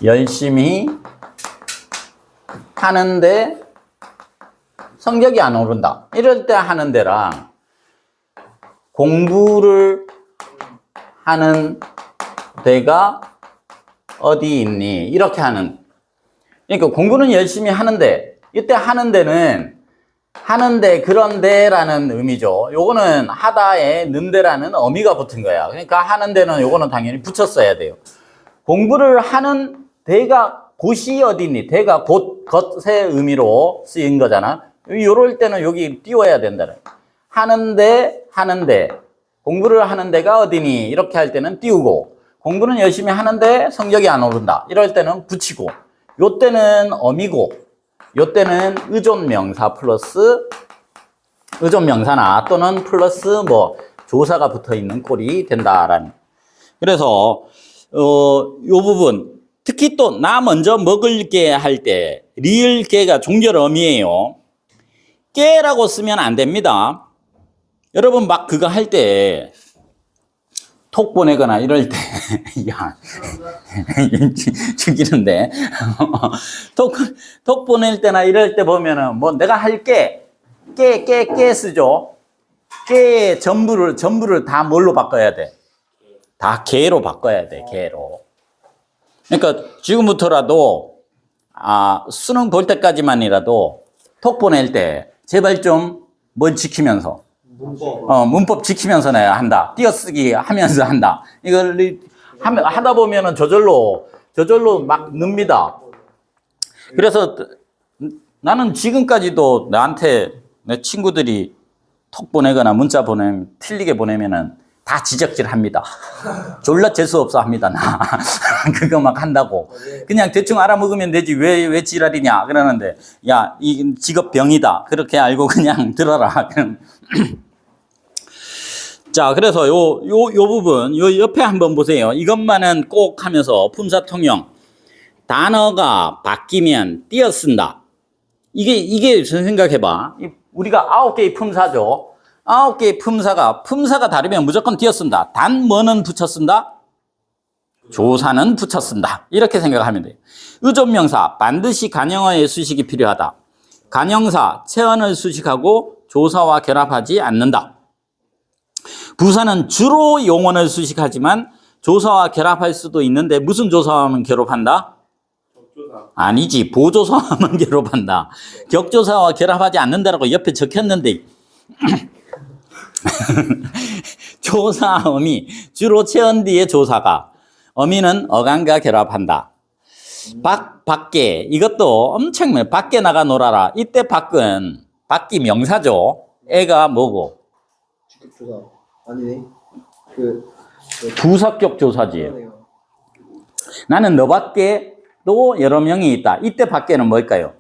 열심히 하는데 성적이 안 오른다. 이럴 때 하는 데랑 공부를 하는 데가 어디 있니? 이렇게 하는. 그러니까 공부는 열심히 하는데, 이때 하는 데는 하는데 그런데라는 의미죠. 요거는 하다에 는데라는 어미가 붙은 거야. 그러니까 하는 데는 요거는 당연히 붙였어야 돼요. 공부를 하는 데가 곳이 어디 있니? 데가 곳, 것의 의미로 쓰인 거잖아. 요럴 때는 여기 띄워야 된다. 하는데 공부를 하는 데가 어디니? 이렇게 할 때는 띄우고, 공부는 열심히 하는데 성적이 안 오른다. 이럴 때는 붙이고, 요 때는 어미고, 요 때는 의존명사 플러스 의존명사나 또는 플러스 뭐 조사가 붙어 있는 꼴이 된다라는. 그래서 요 부분 특히 또 나 먼저 먹을 게 할 때 리을 게가 종결 어미예요. 깨라고 쓰면 안 됩니다. 여러분 막 그거 할 때 톡 보내거나 이럴 때, 야, 죽이는데. 톡 보낼 때나 이럴 때 보면은, 뭐, 내가 할게, 깨 쓰죠? 깨 전부를 다 뭘로 바꿔야 돼? 다 개로 바꿔야 돼, 개로. 그러니까 지금부터라도, 수능 볼 때까지만이라도 톡 보낼 때, 제발 좀 뭘 지키면서. 문법 지키면서 내가 한다. 띄어쓰기 하면서 한다. 이걸 하다 보면은 저절로 막 늡니다. 그래서 나는 지금까지도 나한테 내 친구들이 톡 보내거나 문자 보내면 틀리게 보내면은 다 지적질 합니다. 졸라 재수 없어 합니다, 나. 그거 막 한다고. 그냥 대충 알아먹으면 되지. 왜 지랄이냐. 그러는데, 야, 이 직업병이다. 그렇게 알고 그냥 들어라. 자, 그래서 요 부분, 요 옆에 한번 보세요. 이것만은 꼭 하면서 품사 통용. 단어가 바뀌면 띄어 쓴다. 이게 생각해봐. 우리가 9개의 품사죠. 9개의 품사가 다르면 무조건 띄어 쓴다. 단 뭐는 붙여 쓴다? 조사는 붙여 쓴다. 이렇게 생각하면 돼요. 의존명사, 반드시 간영어의 수식이 필요하다. 간영사, 체언을 수식하고 조사와 결합하지 않는다. 부사는 주로 용언을 수식하지만 조사와 결합할 수도 있는데 무슨 조사와만 결합한다? 격조사. 아니지. 보조사와만 결합한다. 격조사와 결합하지 않는다라고 옆에 적혔는데 조사 어미 주로 체언 뒤에 조사가 어미는 어간과 결합한다. 밖에 이것도 엄청 밖에 나가 놀아라. 이때 밖이 명사죠. 애가 뭐고? 직접조사 아니네. 부사격 조사지. 나는 너밖에도 여러 명이 있다. 이때 밖에는 뭘까요?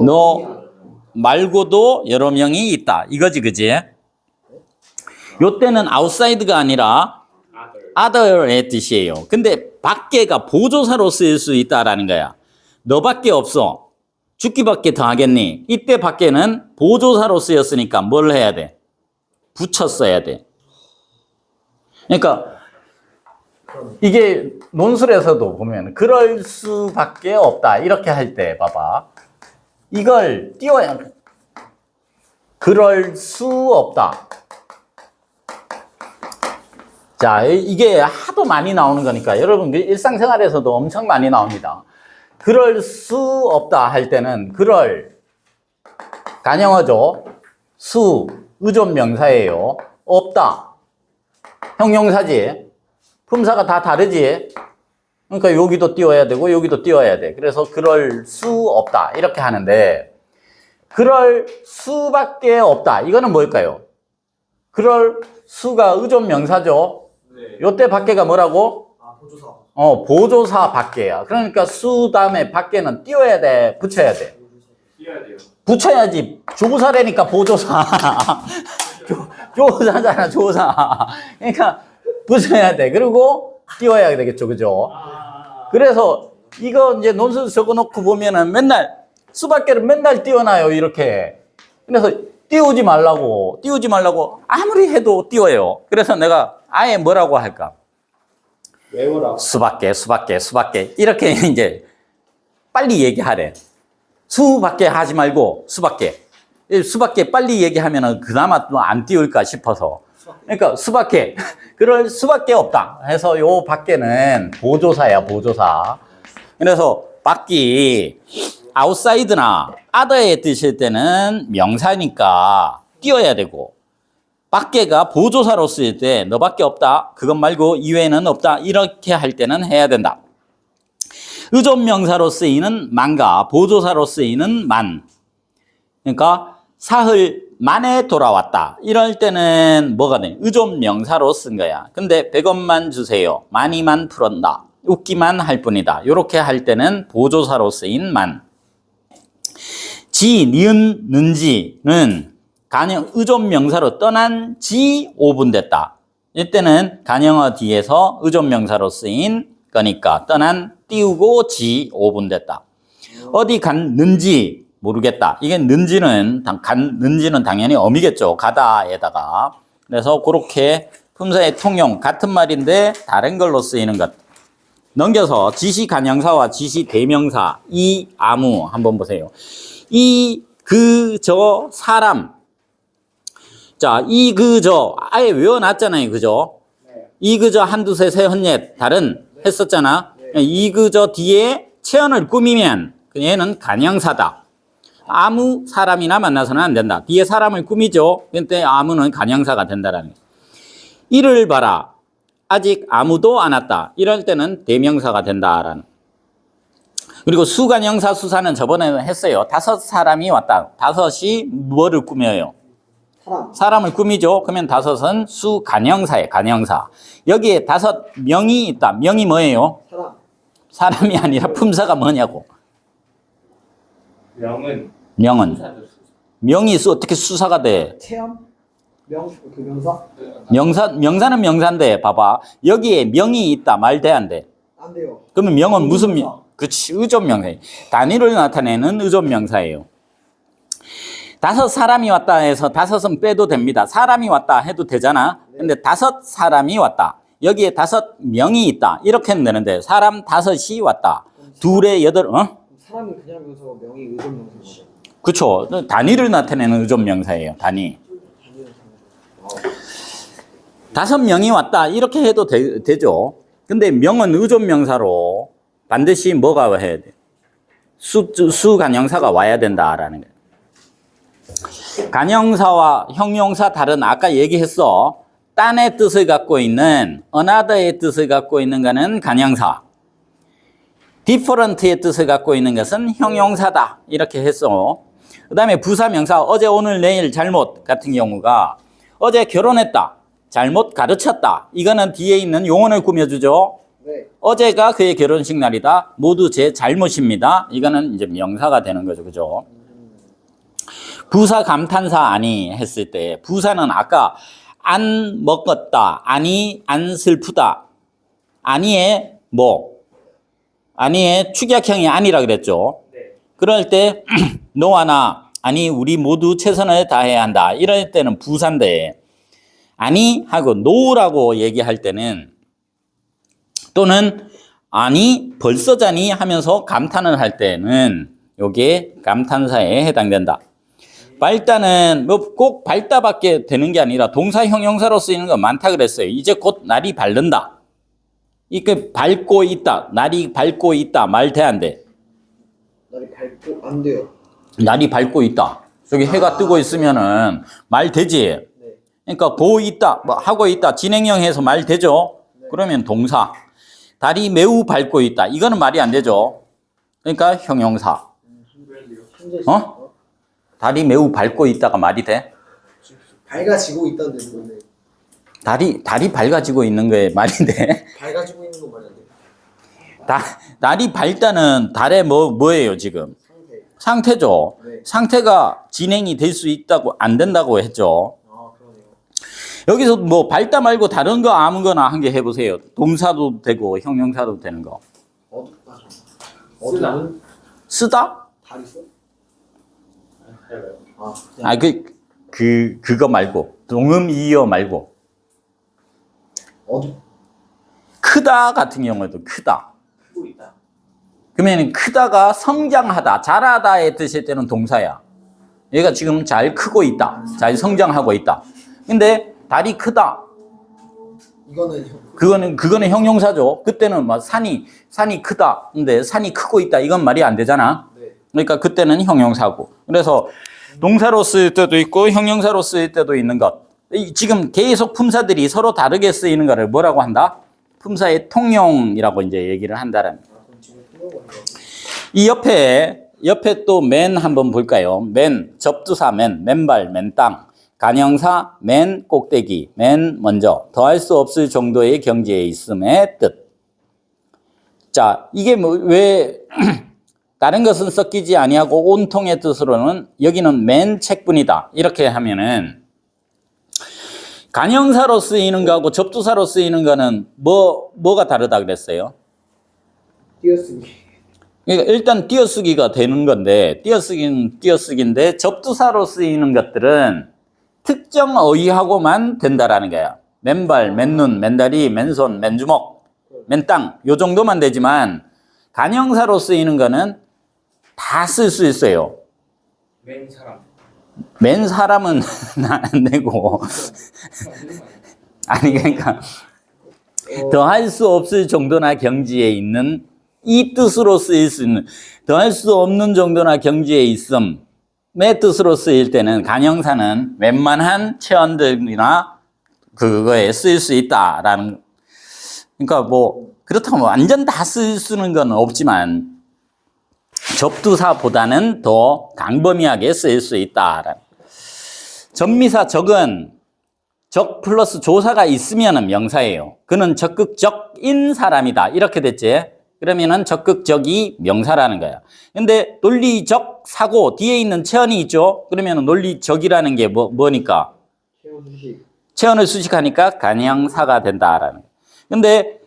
너 말고도 여러 명이 있다. 이거지, 그지? 요 때는 outside가 아니라 other의 뜻이에요. 근데 밖에가 보조사로 쓰일 수 있다라는 거야. 너밖에 없어. 죽기밖에 더 하겠니? 이때 밖에는 보조사로 쓰였으니까 뭘 해야 돼? 붙였어야 돼. 그러니까 이게 논술에서도 보면 그럴 수밖에 없다. 이렇게 할 때 봐봐. 이걸 띄워야 돼. 그럴 수 없다. 자, 이게 하도 많이 나오는 거니까 여러분 일상생활에서도 엄청 많이 나옵니다. 그럴 수 없다 할 때는 그럴 간영어죠. 수 의존 명사예요. 없다 형용사지. 품사가 다 다르지. 그러니까 여기도 띄워야 되고 여기도 띄워야 돼. 그래서 그럴 수 없다 이렇게 하는데 그럴 수밖에 없다. 이거는 뭘까요? 그럴 수가 의존 명사죠. 네. 요때 밖에가 뭐라고? 아, 보조사. 보조사 밖에야. 그러니까 수 다음에 밖에는 띄워야 돼, 붙여야 돼. 띄워야 돼요. 붙여야지. 조사라니까 보조사. 조사잖아, 조사. 그러니까 붙여야 돼. 그리고 띄워야 되겠죠, 그죠? 그래서 이거 이제 논술 적어놓고 보면은 맨날 수밖에를 맨날 띄워놔요, 이렇게. 그래서 띄우지 말라고 아무리 해도 띄워요. 그래서 내가 아예 뭐라고 할까? 외워라. 수밖에 이렇게 이제 빨리 얘기하래. 수밖에 하지 말고 수밖에 빨리 얘기하면은 그나마 또 안 띄울까 싶어서. 그러니까 수밖에 그럴 수밖에 없다 해서 요 밖에는 보조사야, 보조사. 그래서 밖이 아웃사이드나 other에 뜨실 때는 명사니까 띄워야 되고, 밖에가 보조사로 쓰일 때 너밖에 없다, 그것 말고 이외에는 없다, 이렇게 할 때는 해야 된다. 의존 명사로 쓰이는 만과 보조사로 쓰이는 만. 그러니까 사흘 만에 돌아왔다. 이럴 때는 뭐가 돼? 의존 명사로 쓴 거야. 근데 100원만 주세요. 많이만 풀었다. 웃기만 할 뿐이다. 이렇게 할 때는 보조사로 쓰인 만. 지, 니은, 는지는 간영, 의존 명사로 떠난 지 5분 됐다. 이때는 간영어 뒤에서 의존 명사로 쓰인 거니까 떠난 띄우고 지 5분 됐다. 어디 갔는지 모르겠다. 이게 는지는 당연히 어미겠죠. 가다에다가. 그래서 그렇게 품사의 통용 같은 말인데 다른 걸로 쓰이는 것. 넘겨서 지시 간영사와 지시 대명사, 이, 아무 한번 보세요. 이, 그, 저, 사람. 자, 이, 그, 저 아예 외워놨잖아요. 그죠? 네. 이, 그, 저, 한두 세, 세, 헌옛 다른 했었잖아. 이, 그, 저 뒤에 체언을 꾸미면 얘는 간영사다. 아무 사람이나 만나서는 안 된다. 뒤에 사람을 꾸미죠. 근데 아무는 간영사가 된다라는 거예요. 이를 봐라. 아직 아무도 안 왔다. 이럴 때는 대명사가 된다라는. 그리고 수간영사 수사는 저번에 했어요. 5사람이 왔다. 5이 뭐를 꾸며요? 사람을 꾸미죠. 그러면 5은 수간영사예요. 간영사. 여기에 5명이 있다. 명이 뭐예요? 사람이 아니라 품사가 뭐냐고. 명은 명이 어떻게 수사가 돼? 체험? 명사? 명사는 명사인데 봐봐. 여기에 명이 있다. 말 돼, 안 돼? 안 돼요. 그러면 명은 무슨 명? 그치, 의존 명사예요. 단위를 나타내는 의존 명사예요. 5사람이 왔다 해서 5은 빼도 됩니다. 사람이 왔다 해도 되잖아. 근데 5사람이 왔다. 여기에 5명이 있다. 이렇게 하면 되는데 사람 5이 왔다. 둘에 8, 사람이 그냥 명사고 명이 의존 명사인 거죠. 그쵸. 단위를 나타내는 의존 명사예요. 단위. 5명이 왔다. 이렇게 해도 되죠. 근데 명은 의존 명사로 반드시 뭐가 해야 돼? 수간영사가 와야 된다라는 거예요. 간영사와 형용사 다른, 아까 얘기했어. 딴의 뜻을 갖고 있는, another의 뜻을 갖고 있는 것은 간영사. different의 뜻을 갖고 있는 것은 형용사다. 이렇게 했어. 그 다음에 부사명사, 어제, 오늘, 내일, 잘못 같은 경우가 어제 결혼했다. 잘못 가르쳤다. 이거는 뒤에 있는 용언을 꾸며주죠. 네. 어제가 그의 결혼식 날이다. 모두 제 잘못입니다. 이거는 이제 명사가 되는 거죠. 그죠? 부사 감탄사 아니 했을 때 부사는 아까 안 먹었다. 아니 안 슬프다. 아니의 뭐? 아니의 축약형이 아니라 그랬죠. 네. 그럴 때 너와 나, 아니 우리 모두 최선을 다해야 한다. 이럴 때는 부사인데 아니 하고 노라고 얘기할 때는, 또는 아니 벌써 자니 하면서 감탄을 할 때는 요게 감탄사에 해당된다. 발다는 뭐 꼭 발다밖에 되는 게 아니라 동사 형용사로 쓰이는 거 많다 그랬어요. 이제 곧 날이 밝는다. 이게 밝고 있다. 날이 밝고 있다. 말 돼, 안 돼? 날이 밝고 안 돼요. 날이 밝고 있다. 저기 해가 뜨고 있으면은 말 되지. 네. 그러니까 고 있다, 뭐 하고 있다, 진행형 해서 말 되죠. 그러면 동사. 달이 매우 밝고 있다. 이거는 말이 안 되죠. 그러니까 형용사. 어? 달이 매우 밝고 있다가 말이 돼? 밝아지고 있다는 건데 달이 밝아지고 있는 거에 말이 돼? 밝아지고 있는 거 말이 안 돼. 달이 밝다는 달의 뭐예요, 지금? 상태. 상태죠. 네. 상태가 진행이 될 수 있다고, 안 된다고 했죠. 아 그러네요. 여기서 뭐 밝다 말고 다른 거 아무거나 한 개 해보세요. 동사도 되고 형용사도 되는 거. 어둡다. 어두운 쓰다? 달 있어? 아, 그거 말고. 동음이어 말고. 크다 같은 경우에도 크다. 크고 있다. 그러면 크다가 성장하다, 자라다의 뜻일 때는 동사야. 얘가 지금 잘 크고 있다. 잘 성장하고 있다. 근데 달이 크다. 그거는 형용사죠. 그때는 막 산이 크다. 근데 산이 크고 있다. 이건 말이 안 되잖아. 네. 그러니까 그때는 형용사고. 그래서 동사로 쓰일 때도 있고 형용사로 쓰일 때도 있는 것. 지금 계속 품사들이 서로 다르게 쓰이는 거를 뭐라고 한다? 품사의 통용이라고 이제 얘기를 한다는. 이 옆에 또 맨 한번 볼까요? 맨, 접두사 맨, 맨발, 맨땅, 간형사 맨 꼭대기, 맨 먼저, 더할 수 없을 정도의 경지에 있음의 뜻. 자, 이게 왜 다른 것은 섞이지 아니하고 온통의 뜻으로는 여기는 맨 책분이다. 이렇게 하면은 간형사로 쓰이는 거하고 접두사로 쓰이는 거는 뭐가 다르다 그랬어요? 띄어쓰기. 그러니까 일단 띄어쓰기가 되는 건데 띄어쓰기는 띄어쓰기인데 접두사로 쓰이는 것들은 특정 어휘하고만 된다라는 거야. 맨발, 맨눈, 맨다리, 맨손, 맨주먹, 맨땅 요 정도만 되지만 간형사로 쓰이는 거는 다 쓸 수 있어요. 맨 사람은 안 되고 아니 그러니까 더할 수 없을 정도나 경지에 있는 이 뜻으로 쓰일 수 있는 더할 수 없는 정도나 경지에 있음의 뜻으로 쓰일 때는 간형사는 웬만한 체언들이나 그거에 쓰일 수 있다라는. 그러니까 뭐 그렇다고 완전 다 쓰는 건 없지만 접두사보다는 더 광범위하게 쓰일 수 있다라는. 전미사 적은 적 플러스 조사가 있으면 명사예요. 그는 적극적인 사람이다. 이렇게 됐지. 그러면은 적극적이 명사라는 거야. 근데 논리적 사고 뒤에 있는 체언이 있죠. 그러면 논리적이라는 게 뭐니까? 체언을 수식하니까 간형사가 된다라는 거야. 근데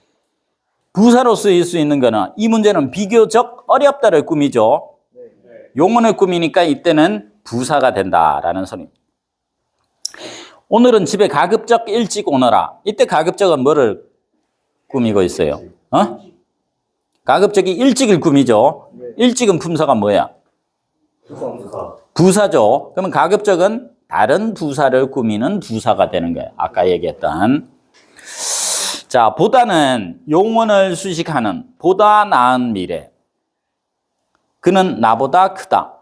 부사로 쓰일 수 있는 거는 이 문제는 비교적 어렵다를 꾸미죠. 용언을 꾸미니까 이때는 부사가 된다라는 소리입니다. 오늘은 집에 가급적 일찍 오너라. 이때 가급적은 뭐를 꾸미고 있어요? 가급적이 일찍을 꾸미죠. 일찍은 품사가 뭐야? 부사죠. 그러면 가급적은 다른 부사를 꾸미는 부사가 되는 거예요. 아까 얘기했던. 자, 보다는 용언을 수식하는 보다 나은 미래. 그는 나보다 크다.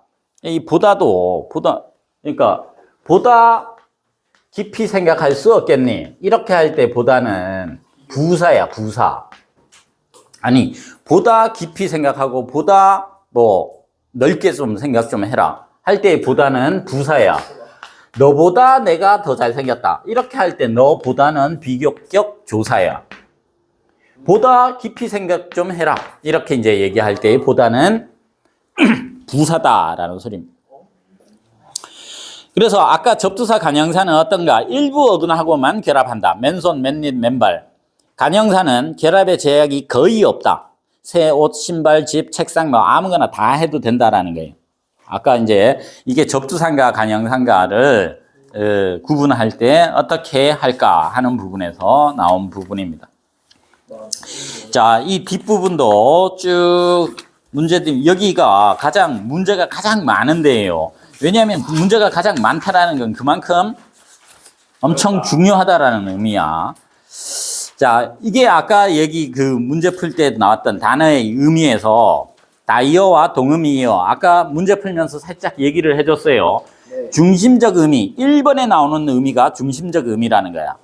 이 그러니까 보다 깊이 생각할 수 없겠니? 이렇게 할 때 보다는 부사야, 부사. 아니, 보다 깊이 생각하고 보다 넓게 좀 생각 좀 해라. 할 때 보다는 부사야. 너보다 내가 더 잘생겼다. 이렇게 할 때 너보다는 비교격 조사야. 보다 깊이 생각 좀 해라. 이렇게 이제 얘기할 때 보다는 부사다라는 소리입니다. 그래서 아까 접두사 간형사는 어떤가? 일부 어근하고만 결합한다. 맨손, 맨입, 맨발. 간형사는 결합의 제약이 거의 없다. 새 옷, 신발, 집, 책상 아무거나 다 해도 된다라는 거예요. 아까 이제 이게 접두사인가 간형사인가를 구분할 때 어떻게 할까 하는 부분에서 나온 부분입니다. 자, 이 뒷부분도 쭉 문제들, 여기가 문제가 가장 많은 데예요. 왜냐하면 문제가 가장 많다라는 건 그만큼 엄청 중요하다라는 의미야. 자, 이게 아까 문제 풀 때 나왔던 단어의 의미에서 다이어와 동음이어. 아까 문제 풀면서 살짝 얘기를 해줬어요. 중심적 의미. 1번에 나오는 의미가 중심적 의미라는 거야.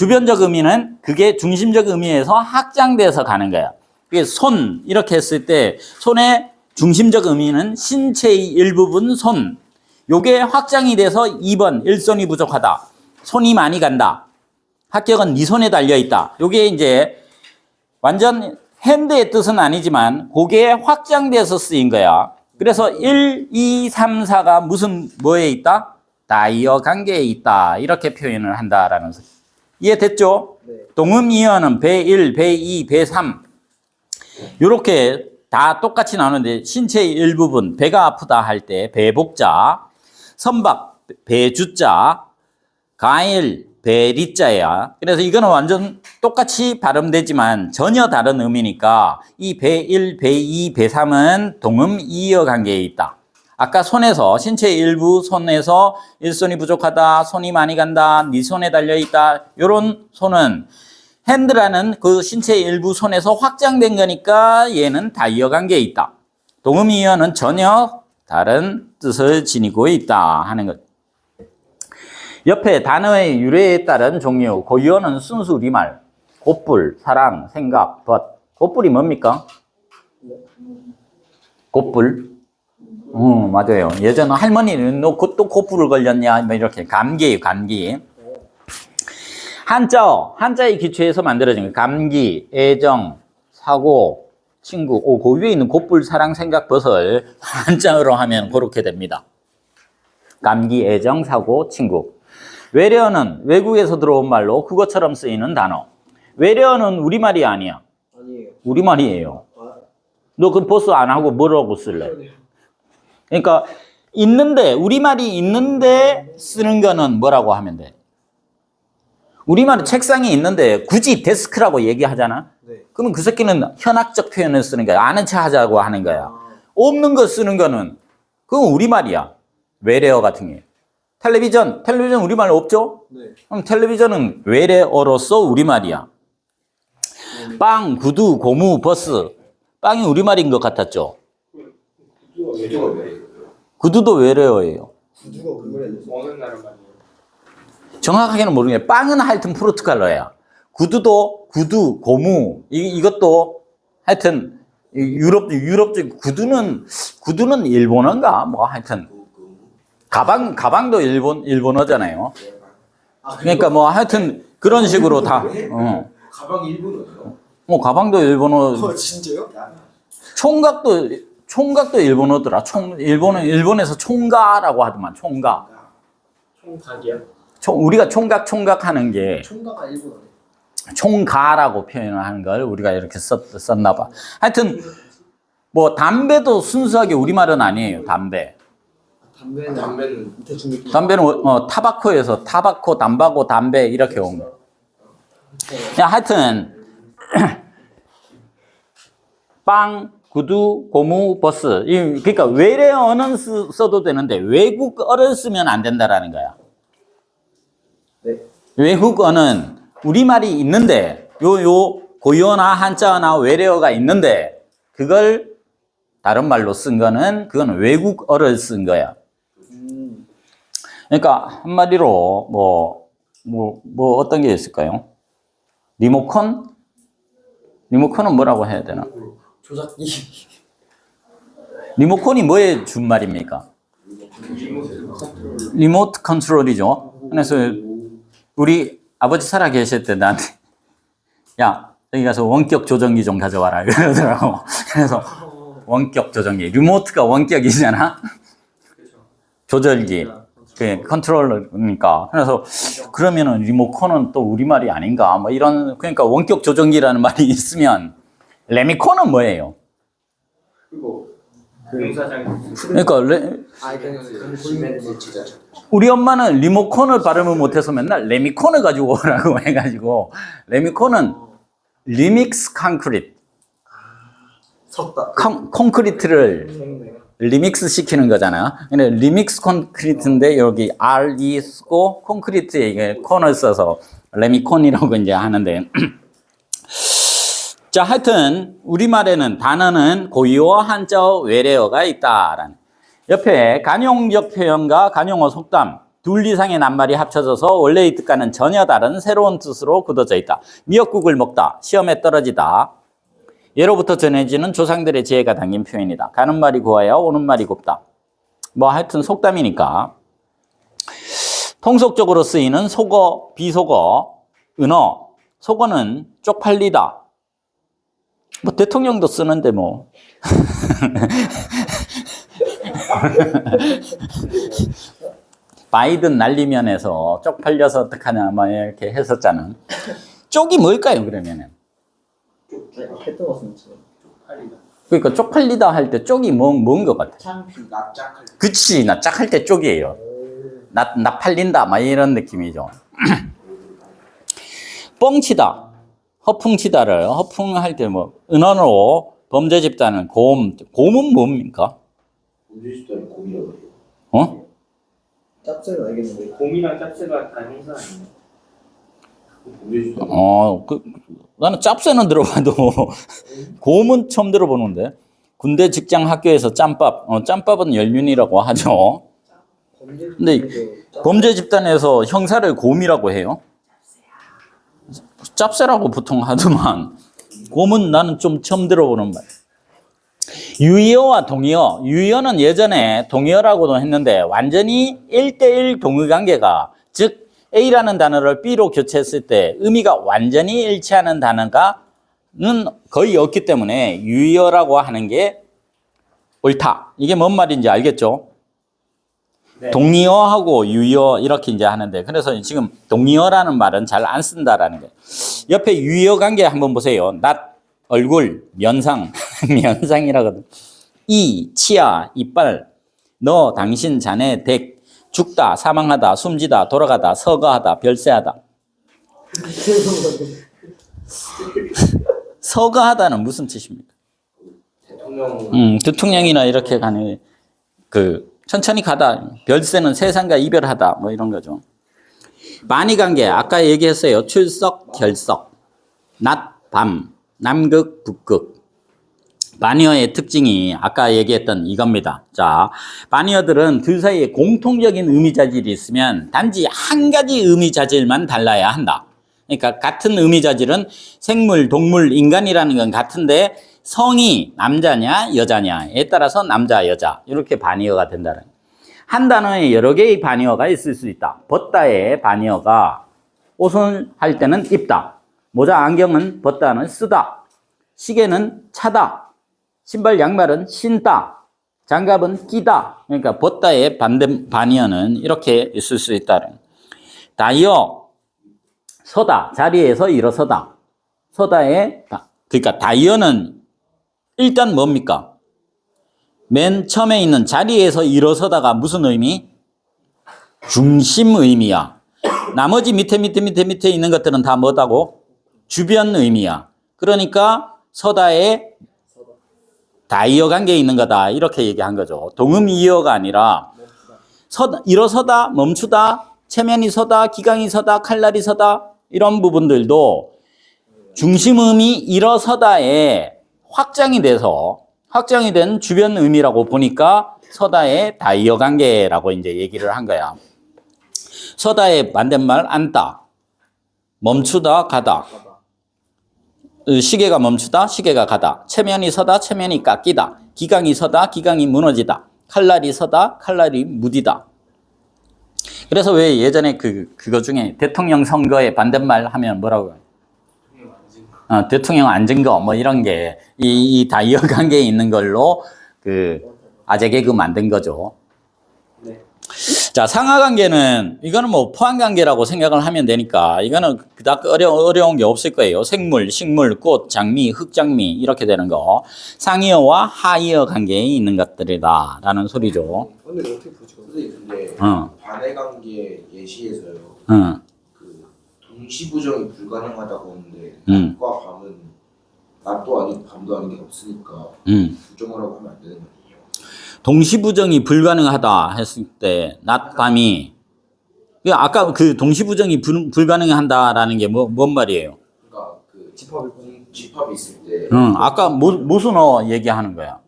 주변적 의미는 그게 중심적 의미에서 확장돼서 가는 거야. 그게 손 이렇게 했을 때 손의 중심적 의미는 신체의 일부분 손. 요게 확장이 돼서 2번 일손이 부족하다. 손이 많이 간다. 합격은 네 손에 달려 있다. 요게 이제 완전 핸드의 뜻은 아니지만 그게 확장돼서 쓰인 거야. 그래서 1, 2, 3, 4가 무슨 뭐에 있다? 다이어 관계에 있다. 이렇게 표현을 한다라는 소리. 이해됐죠? 네. 동음이어는 배 1, 배 2, 배 3 이렇게 다 똑같이 나오는데 신체의 일부분 배가 아프다 할 때 배복자, 선박 배주자, 가일 배리자야. 그래서 이거는 완전 똑같이 발음되지만 전혀 다른 의미니까 이 배 1, 배 2, 배 3은 동음이어 관계에 있다. 아까 손에서 신체의 일부 손에서 일손이 부족하다, 손이 많이 간다, 네 손에 달려있다 이런 손은 핸드라는 그 신체의 일부 손에서 확장된 거니까 얘는 다이어 관계에 있다. 동음이어는 전혀 다른 뜻을 지니고 있다 하는 것. 옆에 단어의 유래에 따른 종류 고유어는 순수 우리말 곱불, 사랑, 생각, 덧. 곱불이 뭡니까? 곱불? 맞아요. 예전 할머니는 너 또 곱불을 걸렸냐? 뭐 이렇게 감기예요, 감기. 한자의 기초에서 만들어진 거예요. 감기, 애정, 사고, 친구. 그 위에 있는 곱불, 사랑, 생각, 벗을 한자어로 하면 그렇게 됩니다. 감기, 애정, 사고, 친구. 외래어는 외국에서 들어온 말로 그것처럼 쓰이는 단어. 외래어는 우리말이 아니야. 아니에요. 우리말이에요. 아, 너 그 버스 안 하고 뭐라고 쓸래? 그러니까 있는데 우리말이 있는데 쓰는 거는 뭐라고 하면 돼? 우리말은 책상에 있는데 굳이 데스크라고 얘기하잖아. 네. 그러면 그 새끼는 현학적 표현을 쓰는 거야. 아는 체 하자고 하는 거야. 없는 거 쓰는 거는 그건 우리말이야. 외래어 같은 게. 텔레비전 우리말 없죠? 네. 그럼 텔레비전은 외래어로서 우리말이야. 빵, 구두, 고무, 버스. 빵이 우리말인 것 같았죠? 구두도 외래어예요. 구두가 우리말이에요. 어느 나라 말이에요? 정확하게는 모르겠는데 빵은 하여튼 포르투갈어야. 구두도 구두, 고무 이것도 하여튼 유럽적 구두는 일본어인가? 뭐 하여튼 가방도 일본어잖아요. 그러니까 뭐 하여튼 그런 식으로 다. 가방이 일본어예요? 뭐 가방도 일본어. 진짜요? 총각도 일본어더라. 일본에서 총가라고 하더만. 총가. 총각이야? 우리가 총각 하는 게 총각가 일본어네. 총가라고 표현을 하는 걸 우리가 이렇게 썼나 봐. 하여튼 뭐 담배도 순수하게 우리말은 아니에요. 담배는 대충 느낌. 담배는 타바코에서 타바코, 담바고, 담배 이렇게 온 거. 하여튼 빵, 구두, 고무, 버스. 그러니까 외래어는 써도 되는데 외국어를 쓰면 안 된다라는 거야. 네. 외국어는 우리말이 있는데 요 고유어나 한자어나 외래어가 있는데 그걸 다른 말로 쓴 거는 그건 외국어를 쓴 거야. 그러니까 한마디로 뭐 어떤 게 있을까요? 리모컨은 뭐라고 해야 되나? 조작기. 리모컨이 뭐의 준말입니까? 리모트 컨트롤이죠. 그래서 우리 아버지 살아 계실 때 나한테 야 여기 가서 원격 조정기 좀 가져와라 그러더라고. 그래서 원격 조정기, 리모트가 원격이잖아. 조절기, 그 컨트롤러니까. 그래서 그러면은 리모컨은 또 우리말이 아닌가? 뭐 이런. 그러니까 원격 조정기라는 말이 있으면 레미콘은 뭐예요? 그리고 공사장에 그러니까 우리 엄마는 리모컨을 발음을 못해서 맨날 레미콘을 가지고 오라고 해가지고 레미콘은 리믹스 콘크리트. 섰다. 콘크리트를 리믹스 시키는 거잖아요. 근데 리믹스 콘크리트인데 여기 RE 쓰고 콘크리트에 이게 콘을 써서 레미콘이라고 이제 하는데 자, 하여튼 우리말에는 단어는 고유어, 한자어, 외래어가 있다라는. 옆에 간용적 표현과 간용어 속담 둘 이상의 낱말이 합쳐져서 원래의 뜻과는 전혀 다른 새로운 뜻으로 굳어져 있다. 미역국을 먹다, 시험에 떨어지다. 예로부터 전해지는 조상들의 지혜가 담긴 표현이다. 가는 말이 고와야 오는 말이 곱다. 뭐 하여튼 속담이니까. 통속적으로 쓰이는 속어, 비속어, 은어. 속어는 쪽팔리다. 뭐 대통령도 쓰는데 뭐. 바이든 날리면에서 쪽팔려서 어떡하냐 막 이렇게 했었잖아. 쪽이 뭘까요 그러면은? 했던 것 같습니다. 쪽팔리다. 그러니까 쪽팔리다 할 때 쪽이 뭔 것 같아? 창피, 납작할 때. 그치, 납작할 때 쪽이에요. 나 팔린다 막 이런 느낌이죠. 뻥치다, 허풍치다를 허풍할 때 뭐 은언으로 범죄 집단은 곰은 뭡니까? 범죄 집단이 곰이라고 해요. 어? 짭짤은 알겠는데. 곰이랑 짭새가 다 형사 아니에요? 범죄 집단. 나는 짭새는 들어봐도 곰은 처음 들어보는데. 군대, 직장, 학교에서 짬밥. 짬밥은 연륜이라고 하죠. 근데 범죄 집단에서 형사를 곰이라고 해요. 짭새라고 보통 하더만 곰은 나는 좀 처음 들어보는 말. 유의어와 동의어. 유의어는 예전에 동의어라고도 했는데 완전히 1대1 동의관계가, 즉 A라는 단어를 B로 교체했을 때 의미가 완전히 일치하는 단어는 거의 없기 때문에 유의어라고 하는 게 옳다. 이게 뭔 말인지 알겠죠? 네. 동의어하고 유의어 이렇게 이제 하는데, 그래서 지금 동의어라는 말은 잘 안 쓴다라는 거예요. 옆에 유의어 관계 한번 보세요. 낯, 얼굴, 면상, 면상이라거든. 이, 치아, 이빨, 너, 당신, 자네, 댁, 죽다, 사망하다, 숨지다, 돌아가다, 서거하다, 별세하다. 서거하다는 무슨 뜻입니까? 대통령이나 이렇게 가는 천천히 가다, 별세는 세상과 이별하다, 뭐 이런 거죠. 만이관계, 아까 얘기했어요. 출석, 결석, 낮, 밤, 남극, 북극. 만이어의 특징이 아까 얘기했던 이겁니다. 자, 만이어들은 둘 사이에 공통적인 의미자질이 있으면 단지 한 가지 의미자질만 달라야 한다. 그러니까 같은 의미자질은 생물, 동물, 인간이라는 건 같은데 성이 남자냐 여자냐에 따라서 남자, 여자 이렇게 반이어가 된다는 거예요. 한 단어에 여러 개의 반이어가 있을 수 있다. 벗다의 반이어가 옷은 할 때는 입다. 모자, 안경은 벗다는 쓰다. 시계는 차다. 신발, 양말은 신다. 장갑은 끼다. 그러니까 벗다의 반이어는 이렇게 있을 수 있다. 다이어, 서다. 자리에서 일어서다. 그러니까 다이어는 일단 뭡니까? 맨 처음에 있는 자리에서 일어서다가 무슨 의미? 중심 의미야. 나머지 밑에 있는 것들은 다 뭐다고? 주변 의미야. 그러니까 서다에 다이어 관계에 있는 거다. 이렇게 얘기한 거죠. 동음이어가 아니라 일어서다, 멈추다, 체면이 서다, 기강이 서다, 칼날이 서다 이런 부분들도 중심음이 일어서다에 확장이 된 주변 의미라고 보니까 서다의 다이어 관계라고 이제 얘기를 한 거야. 서다의 반대말 앉다, 멈추다, 가다. 시계가 멈추다, 시계가 가다. 체면이 서다, 체면이 깎이다. 기강이 서다, 기강이 무너지다. 칼날이 서다, 칼날이 무디다. 그래서 왜 예전에 그거 중에 대통령 선거에 반대말 하면 뭐라고 해요? 대통령 앉은 거 뭐 이런 게 이 다이어 관계에 있는 걸로 아재 개그 만든 거죠. 네. 자, 상하 관계는 이거는 뭐 포함 관계라고 생각을 하면 되니까 이거는 그닥 어려운 게 없을 거예요. 생물, 식물, 꽃, 장미, 흙장미 이렇게 되는 거. 상이어와 하이어 관계에 있는 것들이다라는 소리죠. 근데 어떻게 보죠? 선생님 근데 어. 반의 관계 예시에서요. 응. 동시부정이 불가능하다고 하는데 낮과 밤은 낮도 아니고 밤도 아닌 게 없으니까 부정하라고 하면 안 되는 거 아니에요? 동시부정이 불가능하다 했을 때 낮, 밤이 아까 동시부정이 불가능한다라는 게 뭔 말이에요? 그러니까 집합이 있을 때 아까 무슨 얘기하는 거야?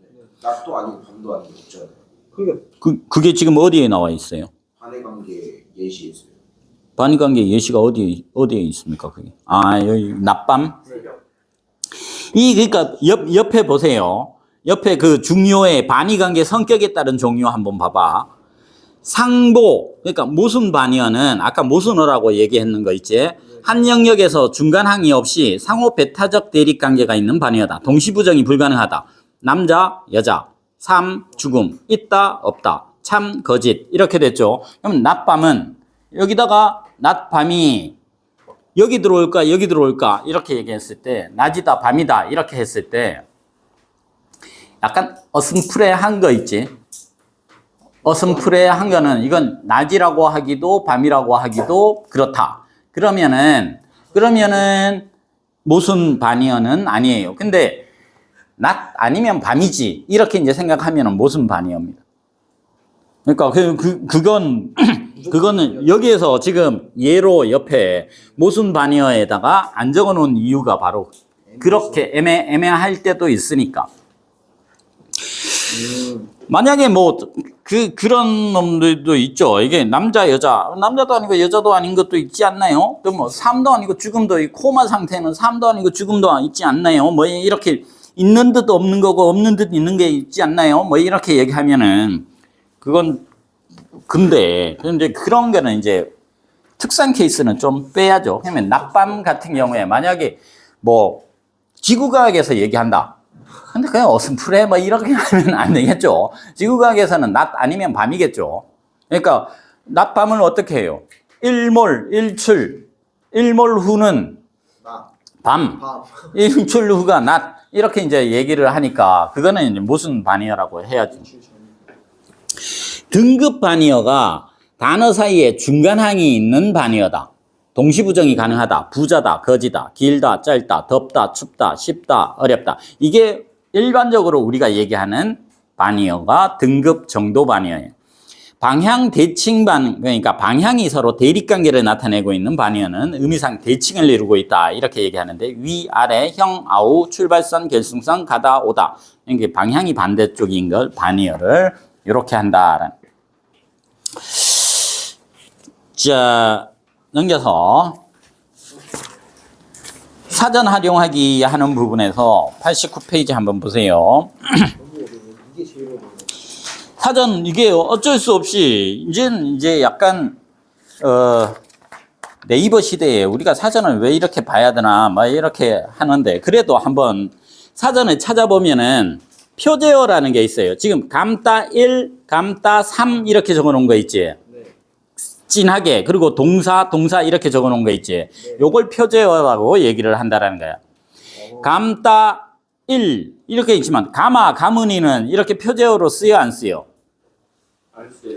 낮도 아니고 밤도 아닌 게 없잖아요. 그러니까 그게 지금 어디에 나와 있어요? 반의 관계 예시에서요. 반의관계 예시가 어디에 있습니까? 그게? 아, 여기 낮밤. 그러니까 옆에 보세요. 옆에 그 중요의 반의관계 성격에 따른 종류 한번 봐봐. 상보, 그러니까 모순 반의어는 아까 모순어라고 얘기했는 거 있지? 한 영역에서 중간항이 없이 상호 배타적 대립관계가 있는 반의어다. 동시부정이 불가능하다. 남자, 여자, 삶, 죽음, 있다, 없다, 참, 거짓 이렇게 됐죠. 그럼 낮밤은 여기다가 낮밤이 여기 들어올까 여기 들어올까 이렇게 얘기했을 때 낮이다 밤이다 이렇게 했을 때 약간 어슴푸레한 거 있지. 어슴푸레한 거는 이건 낮이라고 하기도 밤이라고 하기도 그렇다. 그러면은 모순 반의어는 아니에요. 근데 낮 아니면 밤이지 이렇게 이제 생각하면은 모순 반의어입니다. 그러니까 그거는 여기에서 지금 예로 옆에 모순 반의어에다가 안 적어 놓은 이유가 바로 그렇게 애매할 때도 있으니까. 만약에 뭐 그런 놈들도 있죠. 이게 남자도 아니고 여자도 아닌 것도 있지 않나요? 또 뭐 삶도 아니고 죽음도 있고 코마 상태는 삶도 아니고 죽음도 있지 않나요? 뭐 이렇게 있는 듯 없는 거고 없는 듯 있는 게 있지 않나요? 뭐 이렇게 얘기하면은 그건 근데 이제 그런 거는 이제 특수한 케이스는 좀 빼야죠. 그러면 낮밤 같은 경우에 만약에 뭐 지구과학에서 얘기한다. 근데 그냥 어슴푸레 뭐 이렇게 하면 안 되겠죠. 지구과학에서는 낮 아니면 밤이겠죠. 그러니까 낮밤을 어떻게 해요? 일몰, 일출, 일몰 후는 밤, 일출 후가 낮 이렇게 이제 얘기를 하니까 그거는 이제 무슨 반의어라고 해야지. 등급 반의어가 단어 사이에 중간항이 있는 반의어다. 동시부정이 가능하다. 부자다, 거지다, 길다, 짧다, 덥다, 춥다, 쉽다, 어렵다. 이게 일반적으로 우리가 얘기하는 반의어가 등급 정도 반의어예요. 방향 대칭 그러니까 방향이 서로 대립관계를 나타내고 있는 반의어는 의미상 대칭을 이루고 있다. 이렇게 얘기하는데 위, 아래, 형, 아우, 출발선, 결승선, 가다, 오다. 이게 방향이 반대쪽인 걸 반의어를 이렇게 한다. 자, 넘겨서 사전 활용하기 하는 부분에서 89페이지 한번 보세요. 이게 제일 어려워요. 사전 이게 어쩔 수 없이 이제 약간 네이버 시대에 우리가 사전을 왜 이렇게 봐야 되나 막 이렇게 하는데 그래도 한번 사전을 찾아보면은 표제어라는 게 있어요. 지금 감따 1, 감따 3 이렇게 적어 놓은 거 있지. 진하게 그리고 동사 이렇게 적어 놓은 거 있지. 요걸 표제어라고 얘기를 한다라는 거야. 감따 1 이렇게 있지만 가마, 가문이는 이렇게 표제어로 쓰여 안 쓰여?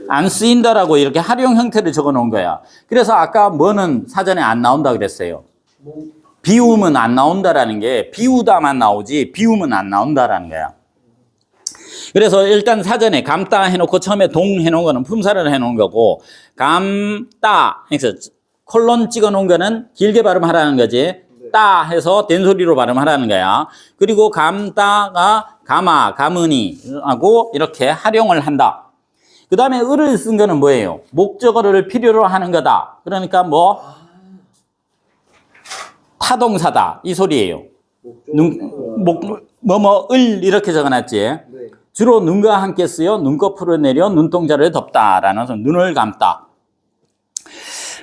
안 쓰인다라고 이렇게 활용 형태를 적어 놓은 거야. 그래서 아까 뭐는 사전에 안 나온다 그랬어요. 비움은 안 나온다라는 게 비우다만 나오지 비움은 안 나온다라는 거야. 그래서 일단 사전에 감따 해놓고 처음에 동 해놓은 거는 품사를 해놓은 거고 감따 해서 콜론 찍어놓은 거는 길게 발음하라는 거지. 따 해서 된소리로 발음하라는 거야. 그리고 감따가 가마, 가문이 하고 이렇게 활용을 한다. 그 다음에 을을 쓴 거는 뭐예요? 목적어를 필요로 하는 거다. 그러니까 뭐 타동사다 이 소리예요. 을 이렇게 적어놨지. 주로 눈과 함께 쓰여 눈꺼풀을 내려 눈동자를 덮다라는 눈을 감다.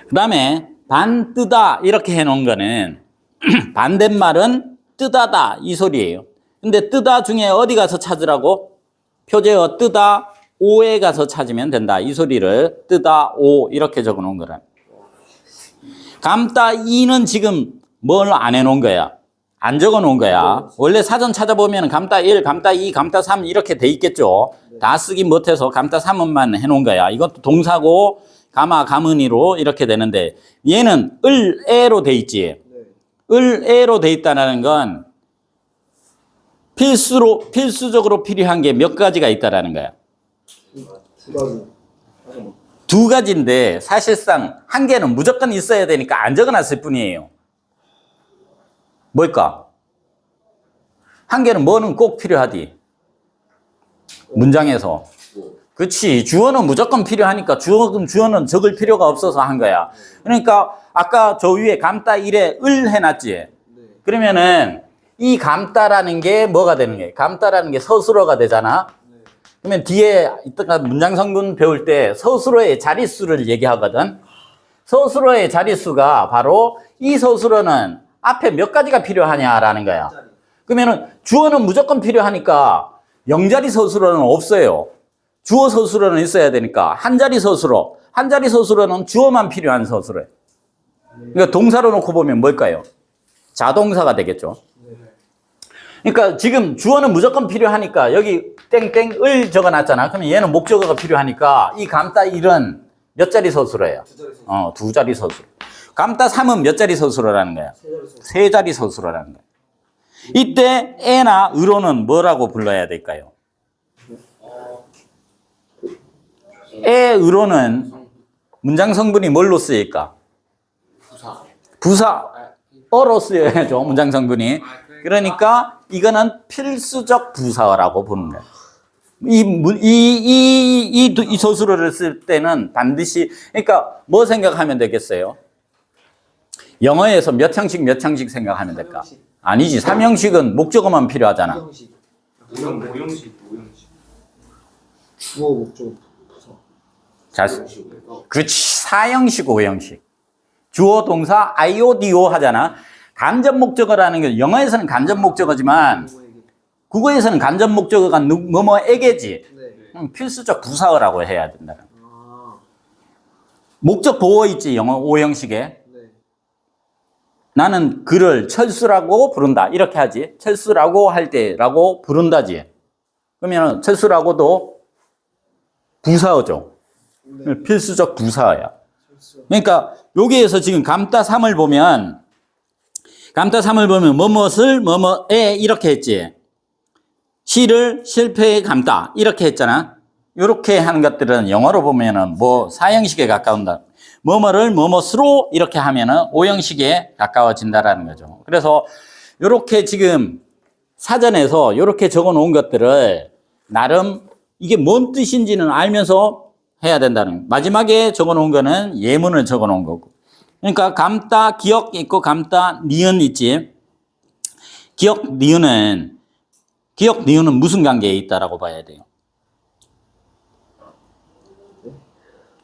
그 다음에 반뜨다 이렇게 해놓은 거는 반대말은 뜨다다 이 소리예요. 근데 뜨다 중에 어디 가서 찾으라고? 표제어 뜨다 오에 가서 찾으면 된다. 이 소리를 뜨다 오 이렇게 적어 놓은 거라. 감따 이는 지금 뭘 안 해놓은 거야? 안 적어 놓은 거야. 원래 사전 찾아보면 감따 1, 감따 2, 감따 3 이렇게 돼 있겠죠. 다 쓰긴 못해서 감따 3은만 해놓은 거야. 이것도 동사고 가마, 가문이로 이렇게 되는데 얘는 을에로 돼 있지. 을에로 돼 있다는 건 필수적으로 필요한 게 몇 가지가 있다라는 거야. 두 가지인데 사실상 한 개는 무조건 있어야 되니까 안 적어놨을 뿐이에요. 뭘까? 한 개는 뭐는 꼭 필요하디? 문장에서 그치. 주어는 무조건 필요하니까 주어는 적을 필요가 없어서 한 거야. 그러니까 아까 저 위에 감따 1에 을 해놨지. 네. 그러면은 이 감따라는 게 뭐가 되는 거예요? 감따라는 게 서술어가 되잖아. 그러면 뒤에 이따가 문장 성분 배울 때 서술어의 자릿수를 얘기하거든. 서술어의 자릿수가 바로 이 서술어는 앞에 몇 가지가 필요하냐라는 거야. 그러면은 주어는 무조건 필요하니까 0자리 서술어는 없어요. 주어 서술어는 있어야 되니까 한 자리 서술어. 한 자리 서술어는 주어만 필요한 서술어예요. 그러니까 동사로 놓고 보면 뭘까요? 자동사가 되겠죠. 그러니까 지금 주어는 무조건 필요하니까 여기 땡땡을 적어놨잖아. 그러면 얘는 목적어가 필요하니까 이 감따 1은 몇 자리 서술어예요? 두 자리 서술어. 감따 3은 몇 자리 서술어라는 거야? 세 자리 서술어라는 거야. 이때 에나 으로는 뭐라고 불러야 될까요? 에, 으로는 문장 성분이 뭘로 쓰일까? 부사어로 쓰여야죠. 문장 성분이. 그러니까 이거는 필수적 부사어라고 부르는 거예요. 이 서술어를 쓸 때는 반드시, 그러니까 뭐 생각하면 되겠어요? 영어에서 몇 형식 생각하면 될까? 아니지. 3형식은 목적어만 필요하잖아. 오형식. 주어 목적 부사. 자, 그렇지. 4형식, 5형식. 주어, 동사, IODO 하잖아. 간접 목적어라는 게 영어에서는 간접 목적어지만 국어에서는 간접 목적어가 뭐뭐에게지. 네. 필수적 부사어라고 해야 된다. 아. 목적 보어 있지, 영어 5형식에. 네. 나는 그를 철수라고 부른다. 이렇게 하지. 철수라고 할 때라고 부른다지. 그러면 철수라고도 부사어죠. 네. 필수적 부사어야. 철수. 그러니까 여기에서 지금 감따 3을 보면 뭐뭇을 뭐뭐에 이렇게 했지. 시를 실패에 감따 이렇게 했잖아. 이렇게 하는 것들은 영어로 보면은 뭐 4형식에 가까운다. 뭐뭐를 뭐뭇으로 이렇게 하면은 5형식에 가까워진다라는 거죠. 그래서 이렇게 지금 사전에서 이렇게 적어 놓은 것들을 나름 이게 뭔 뜻인지는 알면서 해야 된다는. 마지막에 적어 놓은 거는 예문을 적어 놓은 거고. 그러니까 감따 기역 있고 감따 니은 있지. 기역 니은은 무슨 관계에 있다라고 봐야 돼요?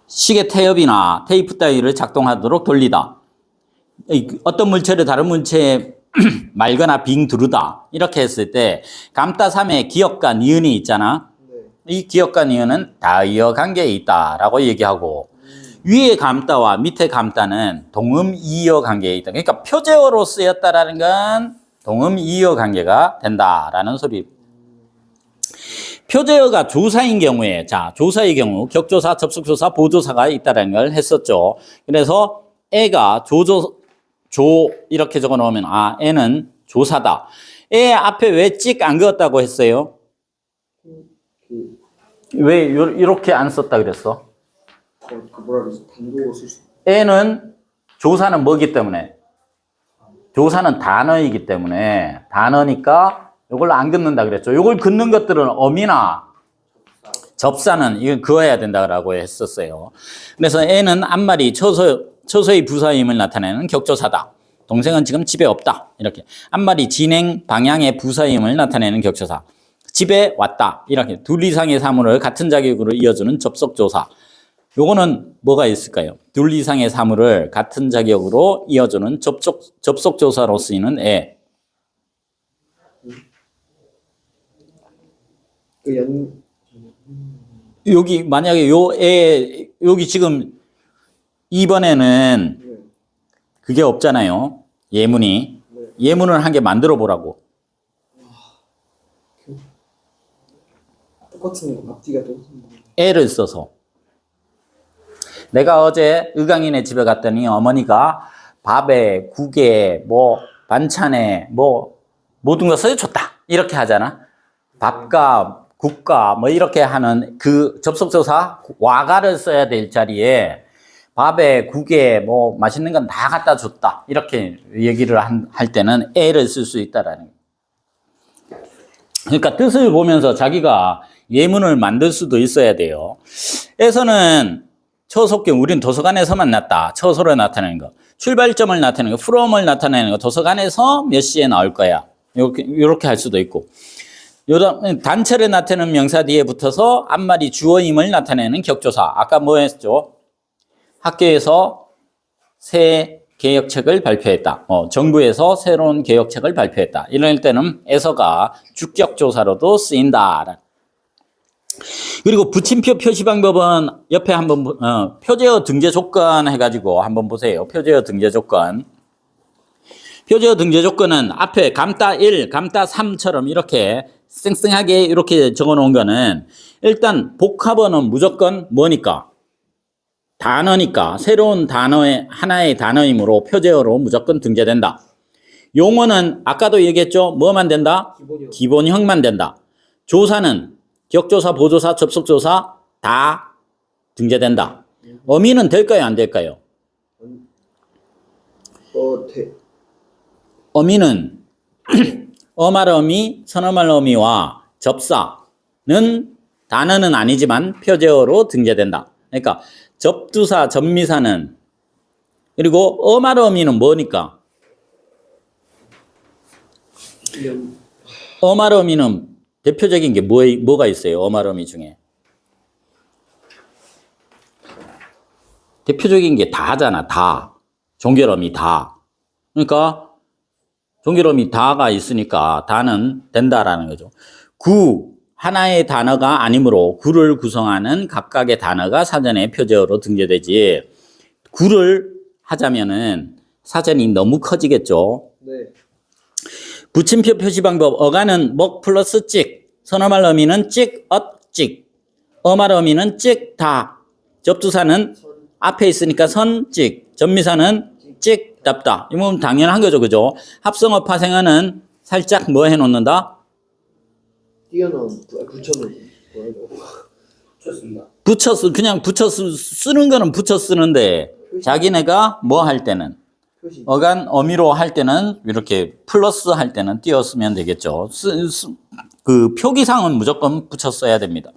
시계 태엽이나 테이프 따위를 작동하도록 돌리다. 어떤 물체를 다른 물체에 말거나 빙 두르다. 이렇게 했을 때 감따 3에 기역과 니은이 있잖아. 이 기역과 니은은 다이어 관계에 있다라고 얘기하고 위에 감따와 밑에 감따는 동음 이어 관계에 있다. 그러니까 표제어로 쓰였다라는 건 동음 이어 관계가 된다라는 소리. 표제어가 조사인 경우에, 자, 조사의 경우 격조사, 접속조사, 보조사가 있다는 걸 했었죠. 그래서 애가 이렇게 적어 놓으면 애는 조사다. 애 앞에 왜 찍 안 그었다고 했어요? 왜 이렇게 안 썼다 그랬어? 뭐라 그러지? 단독으로 쓸 수. 애는 조사는 뭐기 때문에? 조사는 단어이기 때문에 단어니까 이걸 안 긋는다 그랬죠. 이걸 긋는 것들은 어미나 접사는 이걸 그어야 된다고 했었어요. 그래서 애는 앞말이 처소의 부사임을 나타내는 격조사다. 동생은 지금 집에 없다. 이렇게. 앞말이 진행 방향의 부사임을 나타내는 격조사. 집에 왔다. 이렇게. 둘 이상의 사물을 같은 자격으로 이어주는 접속조사. 요거는 뭐가 있을까요? 둘 이상의 사물을 같은 자격으로 이어주는 접속조사로 쓰이는 애. 여기 만약에 여기 지금 2번에는 그게 없잖아요. 예문이. 예문을 한 개 만들어 보라고. 똑같은 거, 앞뒤가 똑같은 거. 애를 써서. 내가 어제 의강인의 집에 갔더니 어머니가 밥에, 국에, 뭐 반찬에 뭐 모든 것을 줬다. 이렇게 하잖아. 밥과 국과 뭐 이렇게 하는 그 접속조사 와가를 써야 될 자리에 밥에, 국에 뭐 맛있는 건 다 갖다 줬다. 이렇게 얘기를 할 때는 애를 쓸 수 있다라는 거예요. 그러니까 뜻을 보면서 자기가 예문을 만들 수도 있어야 돼요. 에서는 처속경, 우린 도서관에서만 났다. 처소로 나타내는 거. 출발점을 나타내는 거, from을 나타내는 거. 도서관에서 몇 시에 나올 거야. 이렇게 할 수도 있고. 단체를 나타내는 명사 뒤에 붙어서 앞말이 주어임을 나타내는 격조사. 아까 뭐 했죠? 학교에서 새 개혁책을 발표했다. 정부에서 새로운 개혁책을 발표했다. 이럴 때는 에서가 주격조사로도 쓰인다. 그리고 붙임표 표시 방법은 옆에 한번 표제어 등재 조건 해가지고 한번 보세요. 표제어 등재 조건. 표제어 등재 조건은 앞에 감따 1, 감따 3처럼 이렇게 쌩쌩하게 이렇게 적어 놓은 거는 일단 복합어는 무조건 뭐니까? 단어니까 새로운 단어의 하나의 단어이므로 표제어로 무조건 등재된다. 용어는 아까도 얘기했죠. 뭐만 된다? 기본형만 된다. 조사는 격조사, 보조사, 접속조사 다 등재된다. 어미는 될까요? 안 될까요? 어미는 어말 어미, 선어말 어미와 접사는 단어는 아니지만 표제어로 등재된다. 그러니까 접두사, 접미사는 그리고 어말 어미는 뭐니까? 어말 어미는 대표적인 게 뭐가 있어요? 어말 어미 중에 대표적인 게 다잖아. 다. 종결어미 다. 그러니까 종결어미 다가 있으니까 다는 된다라는 거죠. 구 하나의 단어가 아니므로 구를 구성하는 각각의 단어가 사전에 표제어로 등재되지. 구를 하자면은 사전이 너무 커지겠죠. 네. 붙임표 표시 방법. 어가는 먹 플러스 찍. 선어말 어미는 찍, 찍. 어말 어미는 찍, 다. 접두사는 앞에 있으니까 선, 찍. 접미사는 찍, 답다. 이건 당연한 거죠. 그죠? 합성어 파생어는 살짝 뭐 해놓는다? 띄어넣은 붙여놓은 뭐라고? 좋습니다. 그냥 붙여서 쓰는 거는 붙여 쓰는데 자기네가 뭐 할 때는 표시. 어간 어미로 할 때는 이렇게 플러스 할 때는 띄어 쓰면 되겠죠. 그 표기상은 무조건 붙여 써야 됩니다.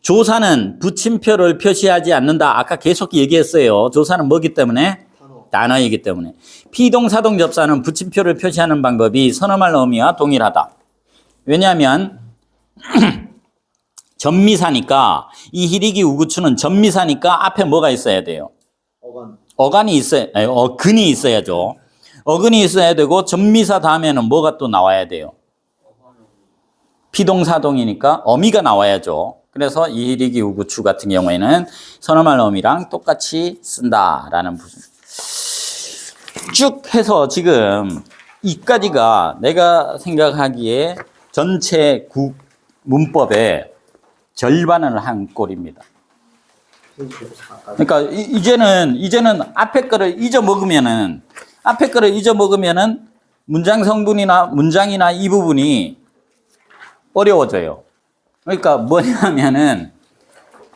조사는 붙임표를 표시하지 않는다. 아까 계속 얘기했어요. 조사는 뭐기 때문에? 단어이기 때문에. 피동사동 접사는 붙임표를 표시하는 방법이 선어말 어미와 동일하다. 왜냐하면 전미사니까 이 히리기 우구추는 전미사니까 앞에 뭐가 있어야 돼요? 어간이 있어야, 어근이 있어야죠. 어근이 있어야 되고 전미사 다음에는 뭐가 또 나와야 돼요? 피동사동이니까 어미가 나와야죠. 그래서 이 히리기 우구추 같은 경우에는 선어말 어미랑 똑같이 쓴다라는 부분. 쭉 해서 지금 이까지가 내가 생각하기에 전체 문법의 절반을 한 꼴입니다. 그러니까 이제는 앞에 거를 잊어먹으면은 문장 성분이나 문장이나 이 부분이 어려워져요. 그러니까 뭐냐면은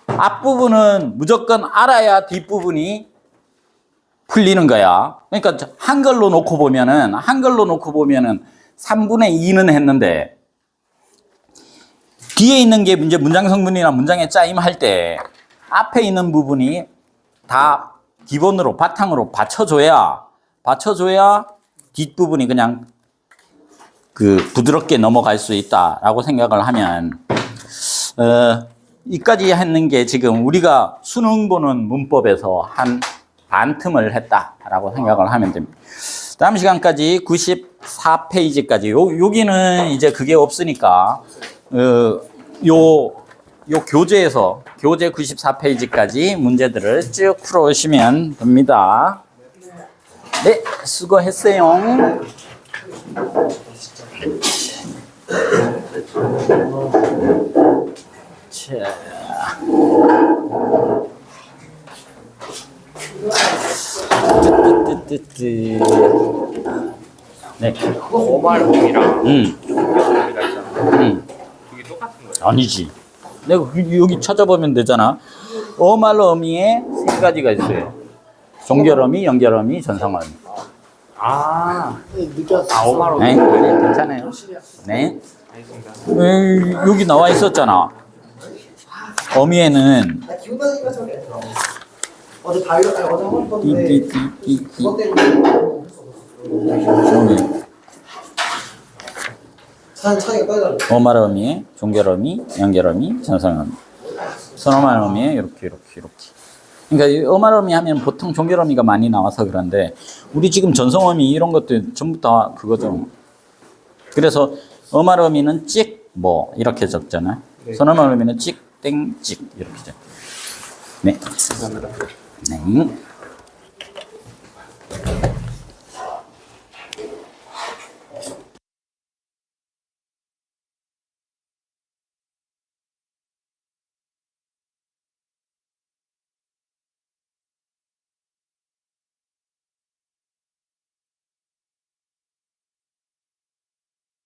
앞부분은 무조건 알아야 뒷부분이 풀리는 거야. 그러니까 한글로 놓고 보면은 3분의 2는 했는데 뒤에 있는 게 이제 문장 성분이나 문장의 짜임 할 때 앞에 있는 부분이 다 기본으로 바탕으로 받쳐줘야 뒷부분이 그냥 그 부드럽게 넘어갈 수 있다라고 생각을 하면 이까지 했는 게 지금 우리가 수능 보는 문법에서 한 반 틈을 했다라고 생각을 하면 됩니다. 다음 시간까지 94페이지까지 여기는 이제 그게 없으니까 요 교재에서 교재 94페이지까지 문제들을 쭉 풀어오시면 됩니다. 네, 수고했어요. 자. 네. 어말 어미랑 종결 어미가 있잖아. 그게 똑같은 거예요? 아니지. 내가 여기 찾아보면 되잖아. 어말 어미에 세 가지가 있어요. 종결 어미, 연결 어미, 전상 어미. 아, 늦었어. 아, 오마로. 네, 아니, 괜찮아요. 네. 알겠습니다. 여기 나와 있었잖아. 어미에는 나 기분 나니까 저게. 어제 다이어트 어제 한 건데 띠띠띠띠 그것 때문에 여기 차이가 빠져요. 오말어미, 종결어미, 연결어미, 전성어미. 선어말어미에 이렇게. 그러니까 이 어말어미 하면 보통 종결어미가 많이 나와서 그런데 우리 지금 전성어미 이런 것들 전부 다 그거죠. 그래서 어말어미는 찍, 뭐 이렇게 적잖아요. 네. 선어말어미는 찍, 땡, 찍 이렇게 적. 네. 감사합니다. 네.